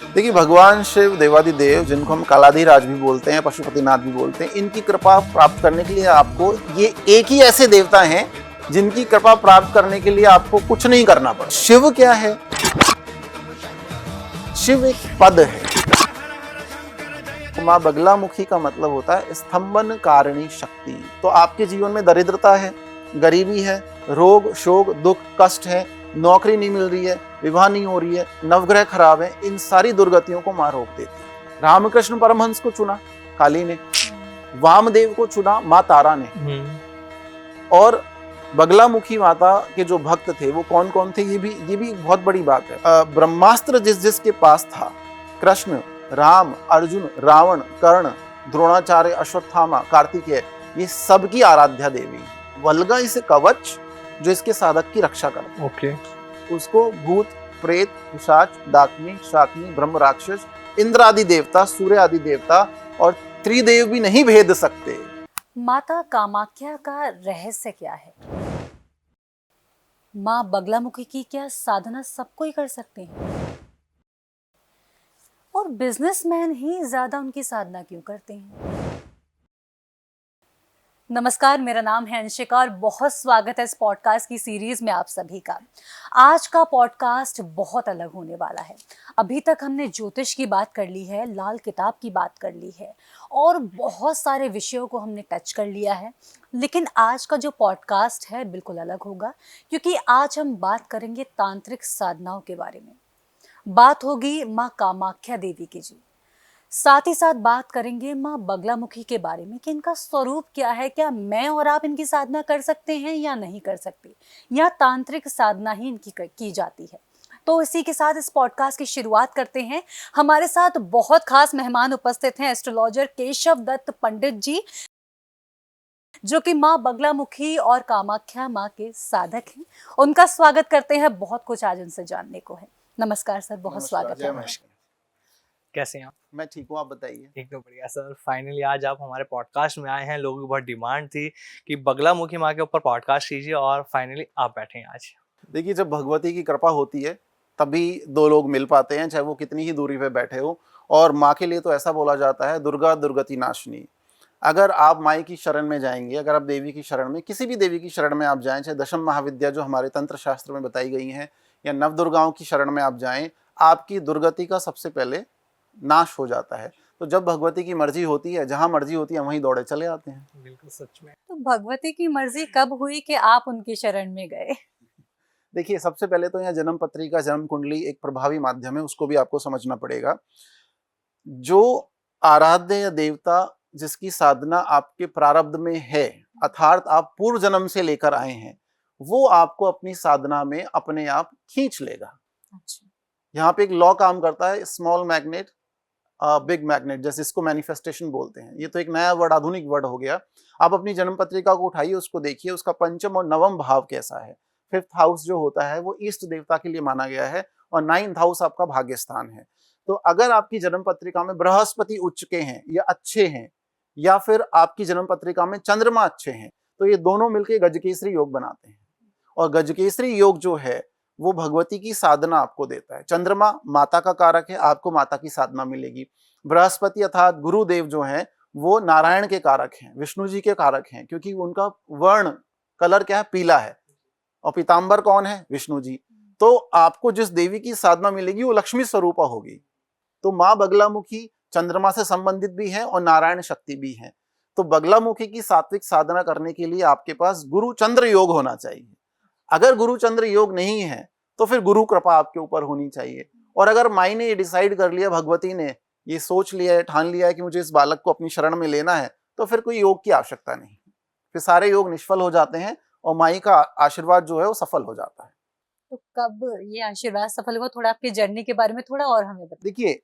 देखिए, भगवान शिव देवादिदेव, जिनको हम कालाधिराज भी बोलते हैं, पशुपतिनाथ भी बोलते हैं, इनकी कृपा प्राप्त करने के लिए आपको, ये एक ही ऐसे देवता हैं जिनकी कृपा प्राप्त करने के लिए आपको कुछ नहीं करना पड़ा। शिव क्या है? शिव एक पद है। माँ बगलामुखी का मतलब होता है स्तंभन कारिणी शक्ति। तो आपके जीवन में दरिद्रता है, गरीबी है, रोग शोक दुख कष्ट है, नौकरी नहीं मिल रही है, विवाह नहीं हो रही है, नवग्रह खराब है, इन सारी दुर्गतियों को माँ रोक देती है। रामकृष्ण परमहंस को चुना काली ने, वामदेव को चुना माँ तारा ने, और बगलामुखी माता के जो भक्त थे वो कौन कौन थे, ये भी बहुत बड़ी बात है। ब्रह्मास्त्र जिसके पास था, कृष्ण, राम, अर्जुन, रावण, कर्ण, द्रोणाचार्य, अश्वत्थामा, कार्तिकेय, ये सबकी आराध्या देवी। वल्गा इसे कवच जो इसके साधक की रक्षा करता है। ओके। उसको भूत, प्रेत, पिशाच, डाकिनी, शाकिनी, ब्रह्म राक्षस, इंद्र आदि देवता, सूर्य आदि देवता और त्रिदेव भी नहीं भेद सकते। माता कामाख्या का रहस्य क्या है? माँ बगलामुखी की क्या साधना सब कोई कर सकते हैं? और बिजनेसमैन ही ज्यादा उनकी साधना क्यों करते हैं? नमस्कार, मेरा नाम है अंशिका और बहुत स्वागत है इस पॉडकास्ट की सीरीज में आप सभी का। आज का पॉडकास्ट बहुत अलग होने वाला है। अभी तक हमने ज्योतिष की बात कर ली है, लाल किताब की बात कर ली है और बहुत सारे विषयों को हमने टच कर लिया है। लेकिन आज का जो पॉडकास्ट है बिल्कुल अलग होगा, क्योंकि आज हम बात करेंगे तांत्रिक साधनाओं के बारे में। बात होगी माँ कामाख्या देवी की जी। साथ ही साथ बात करेंगे माँ बगलामुखी के बारे में कि इनका स्वरूप क्या है, क्या मैं और आप इनकी साधना कर सकते हैं या नहीं कर सकते, या तांत्रिक साधना ही इनकी की जाती है। तो इसी के साथ इस पॉडकास्ट की शुरुआत करते हैं। हमारे साथ बहुत खास मेहमान उपस्थित हैं, एस्ट्रोलॉजर केशव दत्त पंडित जी, जो कि माँ बगलामुखी और कामाख्या माँ के साधक हैं। उनका स्वागत करते हैं, बहुत कुछ आज उनसे जानने को है। नमस्कार सर, बहुत स्वागत है। कैसे हैं आप? मैं ठीक हूँ, आप बताइए। एकदम बढ़िया सर। फाइनली आज आप हमारे पॉडकास्ट में आए हैं। लोगों की बहुत डिमांड थी कि बगलामुखी माँ के ऊपर पॉडकास्ट कीजिए और फाइनली आप बैठे हैं आज। देखिए, जब भगवती की कृपा होती है तभी दो लोग मिल पाते हैं, चाहे वो कितनी ही दूरी पे बैठे हो। और माँ के लिए तो ऐसा बोला जाता है, दुर्गा दुर्गति नाशनी। अगर आप माई की शरण में जाएंगे, अगर आप देवी की शरण में, किसी भी देवी की शरण में आप जाएं, चाहे दशम महाविद्या जो हमारे तंत्र शास्त्र में बताई गई हैं, या नव दुर्गाओं की शरण में आप जाएं, आपकी दुर्गति का सबसे पहले नाश हो जाता है। तो जब भगवती की मर्जी होती है, जहां मर्जी होती है वहीं दौड़े चले आते हैं। बिल्कुल सच में। तो भगवती की मर्जी कब हुई कि आप उनकी शरण में गए? देखिए, सबसे पहले तो यहाँ जन्म पत्रिका, जन्म कुंडली एक प्रभावी माध्यम है, उसको भी आपको समझना पड़ेगा। जो आराध्य या देवता जिसकी साधना आपके प्रारब्ध में है, अर्थात आप पूर्व जन्म से लेकर आए हैं, वो आपको अपनी साधना में अपने आप खींच लेगा। अच्छा। यहाँ पे एक लॉ काम करता है, स्मॉल मैग्नेट बिग मैग्नेट, जैसे इसको मैनिफेस्टेशन बोलते हैं। ये तो एक नया वर्ड, आधुनिक वर्ड हो गया। आप अपनी जन्म पत्रिका को उठाइए, उसको देखिए, उसका पंचम और नवम भाव कैसा है। 5th हाउस जो होता है वो ईष्ट देवता के लिए माना गया है, और 9th हाउस आपका भाग्य स्थान है। तो अगर आपकी जन्म पत्रिका में बृहस्पति उच्च के हैं या अच्छे हैं, या फिर आपकी जन्म पत्रिका में चंद्रमा अच्छे हैं, तो ये दोनों मिलकर गजकेसरी योग बनाते हैं। और गजकेसरी योग जो है वो भगवती की साधना आपको देता है। चंद्रमा माता का कारक है, आपको माता की साधना मिलेगी। बृहस्पति अर्थात गुरुदेव जो हैं वो नारायण के कारक हैं, विष्णु जी के कारक हैं, क्योंकि उनका वर्ण कलर क्या है, पीला है। और पीताम्बर कौन है, विष्णु जी। तो आपको जिस देवी की साधना मिलेगी वो लक्ष्मी स्वरूपा होगी। तो माँ बगलामुखी चंद्रमा से संबंधित भी है और नारायण शक्ति भी है। तो बगलामुखी की सात्विक साधना करने के लिए आपके पास गुरु चंद्र योग होना चाहिए। अगर गुरु चंद्र योग नहीं है तो फिर गुरु कृपा आपके ऊपर होनी चाहिए। और अगर माई ने ये डिसाइड कर लिया, भगवती ने ये सोच लिया है, ठान लिया है कि मुझे इस बालक को अपनी शरण में लेना है, तो फिर कोई योग की आवश्यकता नहीं, फिर सारे योग निष्फल हो जाते हैं और माई का आशीर्वाद जो है वो सफल हो जाता है। तो कब ये आशीर्वाद सफल हुआ, थोड़ा आपकी जर्नी के बारे में थोड़ा और हमें बताइए। देखिए,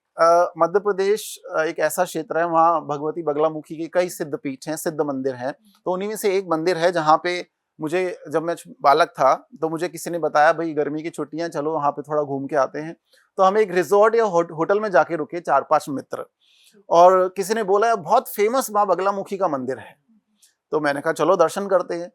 मध्य प्रदेश एक ऐसा क्षेत्र है, वहाँ भगवती बगलामुखी के कई सिद्ध पीठ हैं, सिद्ध मंदिर हैं। तो उन्हीं में से एक मंदिर है जहाँ पे मुझे, जब मैं बालक था तो मुझे किसी ने बताया, भाई गर्मी की छुट्टियां, चलो वहाँ पे थोड़ा घूम के आते हैं। तो हम एक रिजॉर्ट या होटल में जाके रुके, 4-5 मित्र, और किसी ने बोला बहुत फेमस माँ बगलामुखी का मंदिर है। तो मैंने कहा चलो दर्शन करते हैं।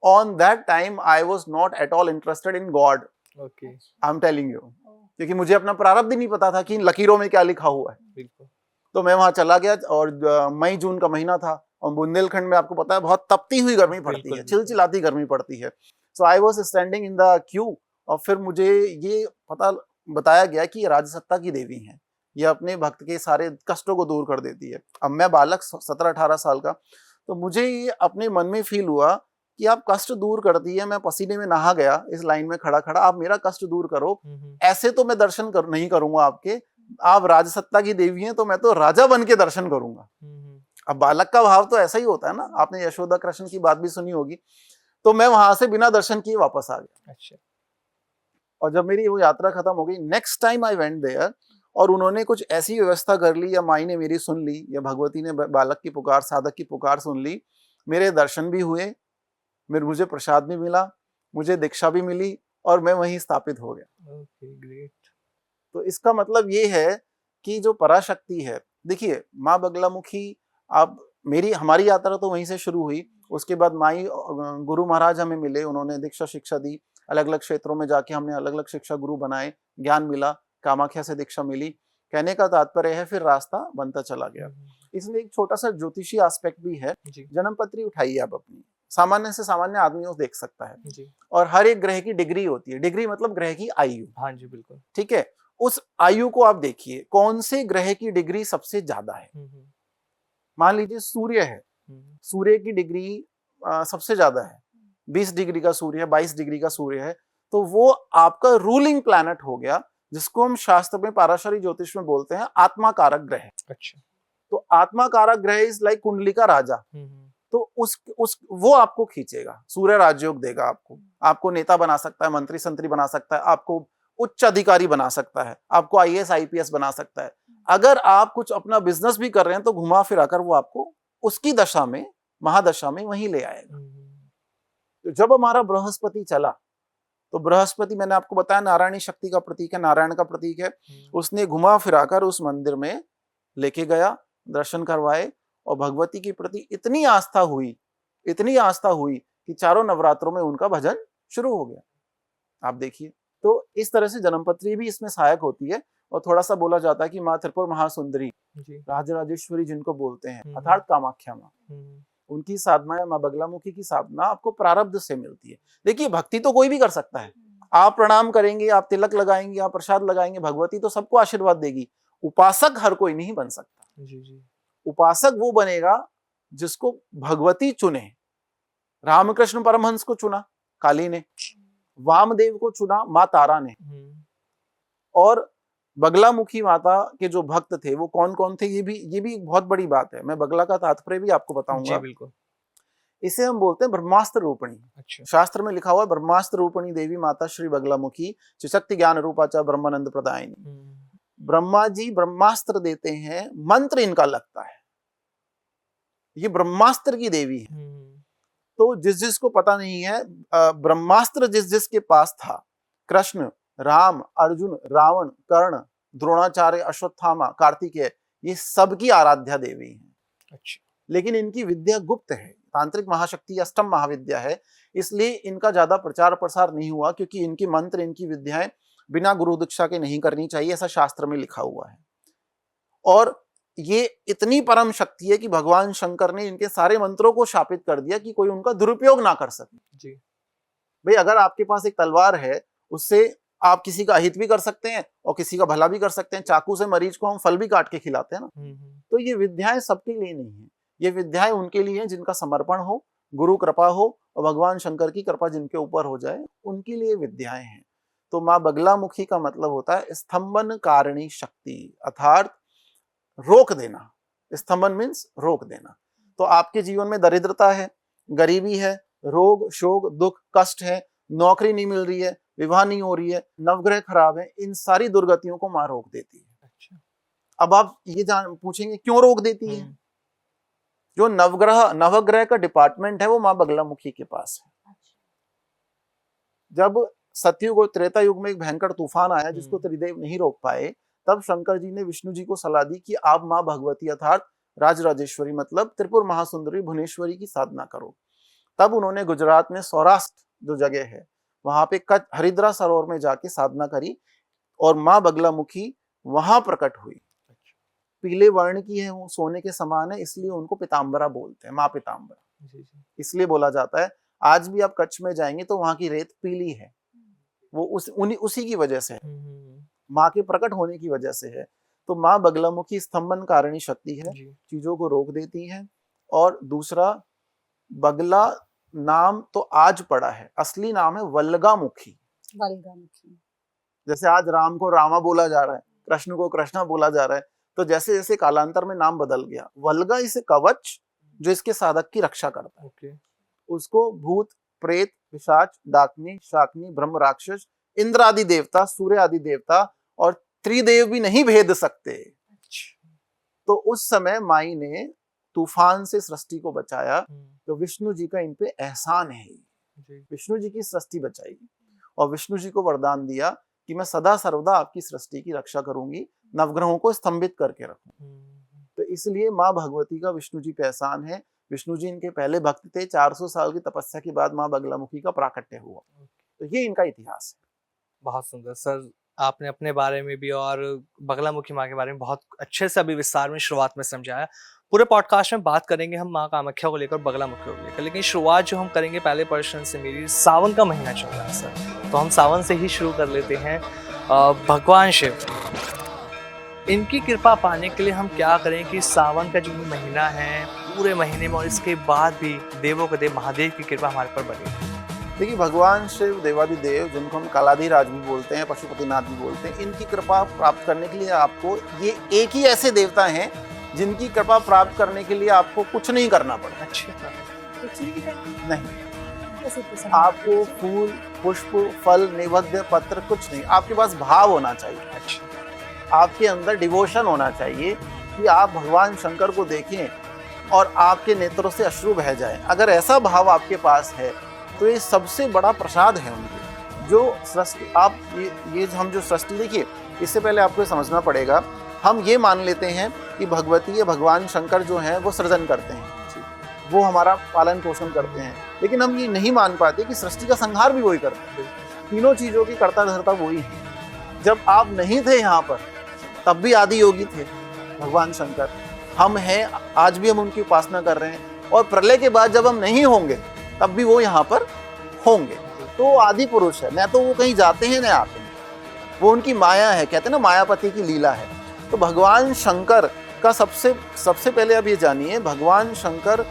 On that time I was not at all interested in God, okay. I am telling you. क्योंकि मुझे अपना प्रारब्ध ही नहीं पता था कि इन लकीरों में क्या लिखा हुआ है। बिल्कुल। तो मैं वहां चला गया और मई जून का महीना था और बुंदेलखंड में आपको पता है बहुत तपती हुई गर्मी पड़ती बिल्कुल, है, बिल्कुल। चिलचिलाती गर्मी पड़ती है। So I was standing in the queue और फिर मुझे ये पता बताया गया कि ये राजसत्ता की देवी हैं, ये अपने भक्त के सारे कष्टों को दूर कर देती है। अब मैं बालक 17-18 साल का, तो मुझे ये अपने मन में फील हुआ कि आप कष्ट दूर करती है। मैं पसीने में नहा गया इस लाइन में खड़ा खड़ा, आप मेरा कष्ट दूर करो। ऐसे तो मैं दर्शन नहीं करूंगा आपके, आप राजसत्ता की देवी हैं तो मैं तो राजा बन के दर्शन करूंगा। अब बालक का भाव तो ऐसा ही होता है ना, आपने यशोदा कृष्ण की बात भी सुनी होगी। तो मैं वहां से बिना दर्शन किए वापस आ गया। अच्छा। और जब मेरी वो यात्रा खत्म हो गई, next time I went there और उन्होंने कुछ ऐसी व्यवस्था कर ली, या माई ने मेरी सुन ली, या भगवती ने बालक की पुकार, साधक की पुकार सुन ली। मेरे दर्शन भी हुए, मुझे प्रसाद भी मिला, मुझे दीक्षा भी मिली और मैं वहीं स्थापित हो गया। Okay, great. तो इसका मतलब ये है कि जो पराशक्ति है, देखिए माँ बगलामुखी, आप हमारी यात्रा तो वहीं से शुरू हुई। उसके बाद माई गुरु महाराज हमें मिले, उन्होंने दीक्षा शिक्षा दी, अलग अलग क्षेत्रों में जाके हमने अलग अलग शिक्षा गुरु बनाए, ज्ञान मिला, कामाख्या से दीक्षा मिली। कहने का तात्पर्य है फिर रास्ता बनता चला गया। इसमें एक छोटा सा ज्योतिषी एस्पेक्ट भी है। जन्मपत्री उठाइए आप अपनी, सामान्य से सामान्य आदमी उसे देख सकता है जी। और हर एक ग्रह की डिग्री होती है। डिग्री मतलब ग्रह की आयु। हाँ जी, बिल्कुल। ठीक है, उस आयु को आप देखिए कौन से ग्रह की डिग्री सबसे ज्यादा है। मान लीजिए सूर्य है, सूर्य की डिग्री सबसे ज्यादा है, 20 डिग्री का सूर्य है, 22 डिग्री का सूर्य है, तो वो आपका रूलिंग प्लैनेट हो गया, जिसको हम शास्त्र में पाराशरी ज्योतिष में बोलते हैं आत्मा कारक ग्रह। अच्छा। तो आत्मा कारक ग्रह इज लाइक कुंडली का राजा। तो उस वो आपको खींचेगा, सूर्य राजयोग देगा आपको नेता बना सकता है, मंत्री संतरी बना सकता है, आपको उच्च अधिकारी बना सकता है, आपको आईएएस आईपीएस बना सकता है। अगर आप कुछ अपना बिजनेस भी कर रहे हैं तो घुमा फिरा कर वो आपको उसकी दशा में, महादशा में वहीं ले आएगा। तो जब हमारा बृहस्पति चला, तो बृहस्पति मैंने आपको बताया नारायणी शक्ति का प्रतीक है, नारायण का प्रतीक है। उसने घुमा फिराकर उस मंदिर में लेके गया, दर्शन करवाए और भगवती के प्रति इतनी आस्था हुई कि चारों नवरात्रों में उनका भजन शुरू हो गया। आप देखिए, तो इस तरह से जन्मपत्री भी इसमें सहायक होती है। और थोड़ा सा बोला जाता है कि माँ त्रिपुर महासुंदरी, राजराजेश्वरी जिनको बोलते हैं, अर्थात कामाख्या माँ, उनकी साधना, माँ बगलामुखी की साधना आपको प्रारब्ध से मिलती है। देखिए भक्ति तो कोई भी कर सकता है, आप प्रणाम करेंगे, आप तिलक लगाएंगे, आप प्रसाद लगाएंगे, भगवती तो सबको आशीर्वाद देगी। उपासक हर कोई नहीं बन सकता। जी। उपासक वो बनेगा जिसको भगवती चुने। रामकृष्ण परमहंस को चुना काली ने, वामदेव को चुना माँ तारा ने, और बगलामुखी माता के जो भक्त थे वो कौन कौन थे, ये भी एक बहुत बड़ी बात है। मैं बगला का तात्पर्य भी आपको बताऊंगा। जी बिल्कुल। इसे हम बोलते हैं ब्रह्मास्त्र रूपणी। अच्छा। शास्त्र में लिखा हुआ है ब्रह्मास्त्र रूपणी देवी माता श्री बगलामुखी चिशक्ति ज्ञान रूपाचा ब्रह्मानंद प्रदायिनी। ब्रह्मा जी ब्रह्मास्त्र देते हैं, मंत्र इनका लगता है, ये ब्रह्मास्त्र की देवी है। तो जिसको पता नहीं है, ब्रह्मास्त्र जिसके पास था, कृष्ण, राम, अर्जुन, रावण, कर्ण, द्रोणाचार्य, अश्वत्थामा, कार्तिकेय, ये सबकी आराध्या देवी है। अच्छा। लेकिन इनकी विद्या गुप्त है, तांत्रिक महाशक्ति अष्टम महाविद्या है, इसलिए इनका ज्यादा प्रचार प्रसार नहीं हुआ, क्योंकि इनके मंत्र, इनकी विद्याएं बिना गुरु दीक्षा के नहीं करनी चाहिए, ऐसा शास्त्र में लिखा हुआ है। और ये इतनी परम शक्ति है कि भगवान शंकर ने इनके सारे मंत्रों को शापित कर दिया कि कोई उनका दुरुपयोग ना कर सके। जी भाई, अगर आपके पास एक तलवार है, उससे आप किसी का अहित भी कर सकते हैं और किसी का भला भी कर सकते हैं। चाकू से मरीज को हम फल भी काट के खिलाते हैं ना। तो ये विद्याएं सबके लिए नहीं है, ये विद्याएं उनके लिए हैं जिनका समर्पण हो, गुरु कृपा हो और भगवान शंकर की कृपा जिनके ऊपर हो जाए, उनके लिए विद्याएं हैं। तो माँ बगलामुखी का मतलब होता है स्तंभन कारिणी शक्ति, अर्थात रोक देना। स्तंभन मीन्स रोक देना। तो आपके जीवन में दरिद्रता है, गरीबी है, रोग शोक दुख कष्ट है, नौकरी नहीं मिल रही है, विवाह नहीं हो रही है, नवग्रह खराब है, इन सारी दुर्गतियों को माँ रोक देती है। अच्छा। अब आप ये पूछेंगे क्यों रोक देती है? जो नवग्रह का डिपार्टमेंट है वो माँ बगलामुखी के पास है। जब सतयुग और त्रेता युग में एक भयंकर तूफान आया जिसको त्रिदेव नहीं रोक पाए, तब शंकर जी ने विष्णु जी को सलाह दी कि आप माँ भगवती अर्थात राजराजेश्वरी मतलब त्रिपुर महासुंदरी भुवनेश्वरी की साधना करो। तब उन्होंने गुजरात में सौराष्ट्र जो जगह है वहां पे हरिद्रा सरोवर में जाके साधना करी और माँ बगलामुखी वहां प्रकट हुई। पीले वर्ण की है, वो सोने के समान है, इसलिए उनको पीताम्बरा बोलते हैं, माँ पीताम्बरा। जी जी। इसलिए बोला जाता है। आज भी आप कच्छ में जाएंगे तो वहां की रेत पीली है, वो उसी की वजह से है, माँ के प्रकट होने की वजह से है। तो माँ बगलामुखी स्तंभन कारिणी शक्ति है, जी। चीजों को रोक देती है। और दूसरा, बगला नाम तो आज पड़ा है, असली नाम है वल्गामुखी। वल्गामुखी। जैसे आज राम को रामा बोला जा रहा है, कृष्ण को कृष्णा बोला जा रहा है, तो जैसे जैसे कालांतर में नाम बदल गया। वल्गा इसे कवच जो इसके साधक की रक्षा करता है। ओके। उसको भूत, प्रेत, पिशाच, डाकनी, शाकनी, ब्रह्म, राक्षस, इंद्र आदि देवता, सूर्य आदि देवता और त्रिदेव भी नहीं भेद सकते। तो उस समय माई ने तूफान से सृष्टि को बचाया, तो विष्णु जी का इन पे एहसान है। विष्णु जी की सृष्टि बचाई और विष्णु जी को वरदान दिया कि मैं सदा सर्वदा आपकी सृष्टि की रक्षा करूंगी, नवग्रहों को स्तंभित करके रखूं। तो इसलिए माँ भगवती का विष्णु जी पे एहसान है। विष्णु जी इनके पहले भक्त थे, 400 साल की तपस्या के बाद माँ बगलामुखी का प्राकट्य हुआ। तो ये इनका इतिहास है। बहुत सुंदर सर, आपने अपने बारे में भी और बगलामुखी माँ के बारे में बहुत अच्छे से अभी विस्तार में शुरुआत में समझाया। पूरे पॉडकास्ट में बात करेंगे हम माँ कामाख्या को लेकर, बगलामुखी को लेकर, लेकिन शुरुआत जो हम करेंगे पहले प्रश्न से मेरी, सावन का महीना चल रहा है सर, तो हम सावन से ही शुरू कर लेते हैं। भगवान शिव, इनकी कृपा पाने के लिए हम क्या करें कि सावन का जो महीना है पूरे महीने में और इसके बाद भी देवों के देव महादेव की कृपा हमारे पर बनी है। देखिए, भगवान शिव देवादिदेव, जिनको हम कालाधिराज भी बोलते हैं, पशुपतिनाथ भी बोलते हैं, इनकी कृपा प्राप्त करने के लिए आपको, ये एक ही ऐसे देवता हैं जिनकी कृपा प्राप्त करने के लिए आपको कुछ नहीं करना पड़ता। अच्छा। नहीं, आपको फूल, पुष्प, फल, नैवेद्य, पत्र कुछ नहीं, आपके पास भाव होना चाहिए। अच्छा। आपके अंदर डिवोशन होना चाहिए कि आप भगवान शंकर को देखें और आपके नेत्रों से अश्रु बह जाए। अगर ऐसा भाव आपके पास है तो ये सबसे बड़ा प्रसाद है उनके। जो सृष्टि, आप ये हम जो सृष्टि, देखिए इससे पहले आपको समझना पड़ेगा, हम ये मान लेते हैं कि भगवती या भगवान शंकर जो हैं वो सृजन करते हैं, वो हमारा पालन पोषण करते हैं, लेकिन हम ये नहीं मान पाते कि सृष्टि का संहार भी वही करते हैं। तीनों चीज़ों की कर्ता धर्ता वही है। जब आप नहीं थे यहाँ पर तब भी आदि योगी थे भगवान शंकर। हम हैं, आज भी हम उनकी उपासना कर रहे हैं, और प्रलय के बाद जब हम नहीं होंगे तब भी वो यहाँ पर होंगे। तो वो आदि पुरुष है, न तो वो कहीं जाते हैं न आते हैं, वो उनकी माया है। कहते हैं ना, मायापति की लीला है। तो भगवान शंकर का सबसे पहले आप ये जानिए, भगवान शंकर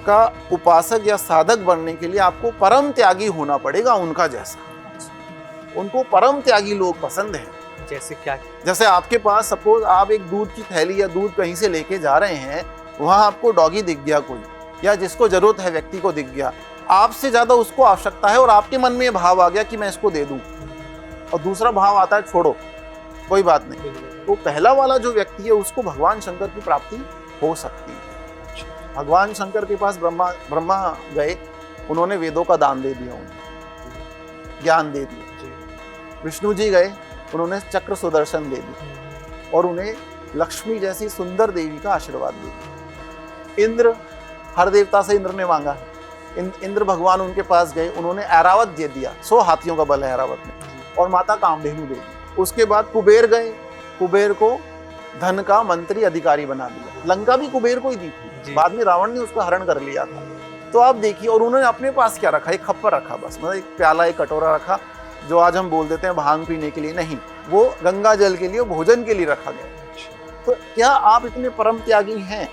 का उपासक या साधक बनने के लिए आपको परम त्यागी होना पड़ेगा उनका जैसा। उनको परम त्यागी लोग पसंद हैं। जैसे क्या? जैसे आपके पास सपोज आप एक दूध की थैली या दूध कहीं से लेके जा रहे हैं, वहां आपको डॉगी दिख गया कोई, या जिसको जरूरत है व्यक्ति को दिख गया, आपसे ज्यादा उसको आवश्यकता है और आपके मन में भाव आ गया कि मैं इसको दे दूं, और दूसरा भाव आता है छोड़ो कोई बात नहीं। तो पहला वाला जो व्यक्ति है उसको भगवान शंकर की प्राप्ति हो सकती है। भगवान शंकर के पास ब्रह्मा गए, उन्होंने वेदों का दान दे दिया, उन्हें ज्ञान दे दिया। विष्णु जी गए, उन्होंने चक्र सुदर्शन दे दी और उन्हें लक्ष्मी जैसी सुंदर देवी का आशीर्वाद दे दिया। इंद्र, हर देवता से इंद्र ने मांगा, इंद्र भगवान उनके पास गए, उन्होंने ऐरावत दे दिया, 100 हाथियों का बल है ऐरावत में, और माता कामधेनु दे दी। उसके बाद कुबेर गए, कुबेर को धन का मंत्री अधिकारी बना दिया। लंका भी कुबेर को ही दी थी, बाद में रावण ने उसका हरण कर लिया था। तो आप देखिए, और उन्होंने अपने पास क्या रखा, एक खप्पर रखा, बस मतलब एक प्याला, एक कटोरा रखा, जो आज हम बोल देते हैं भांग पीने के लिए, नहीं, वो गंगा जल के लिए, भोजन के लिए रखा गया। तो क्या आप इतने परम त्यागी हैं?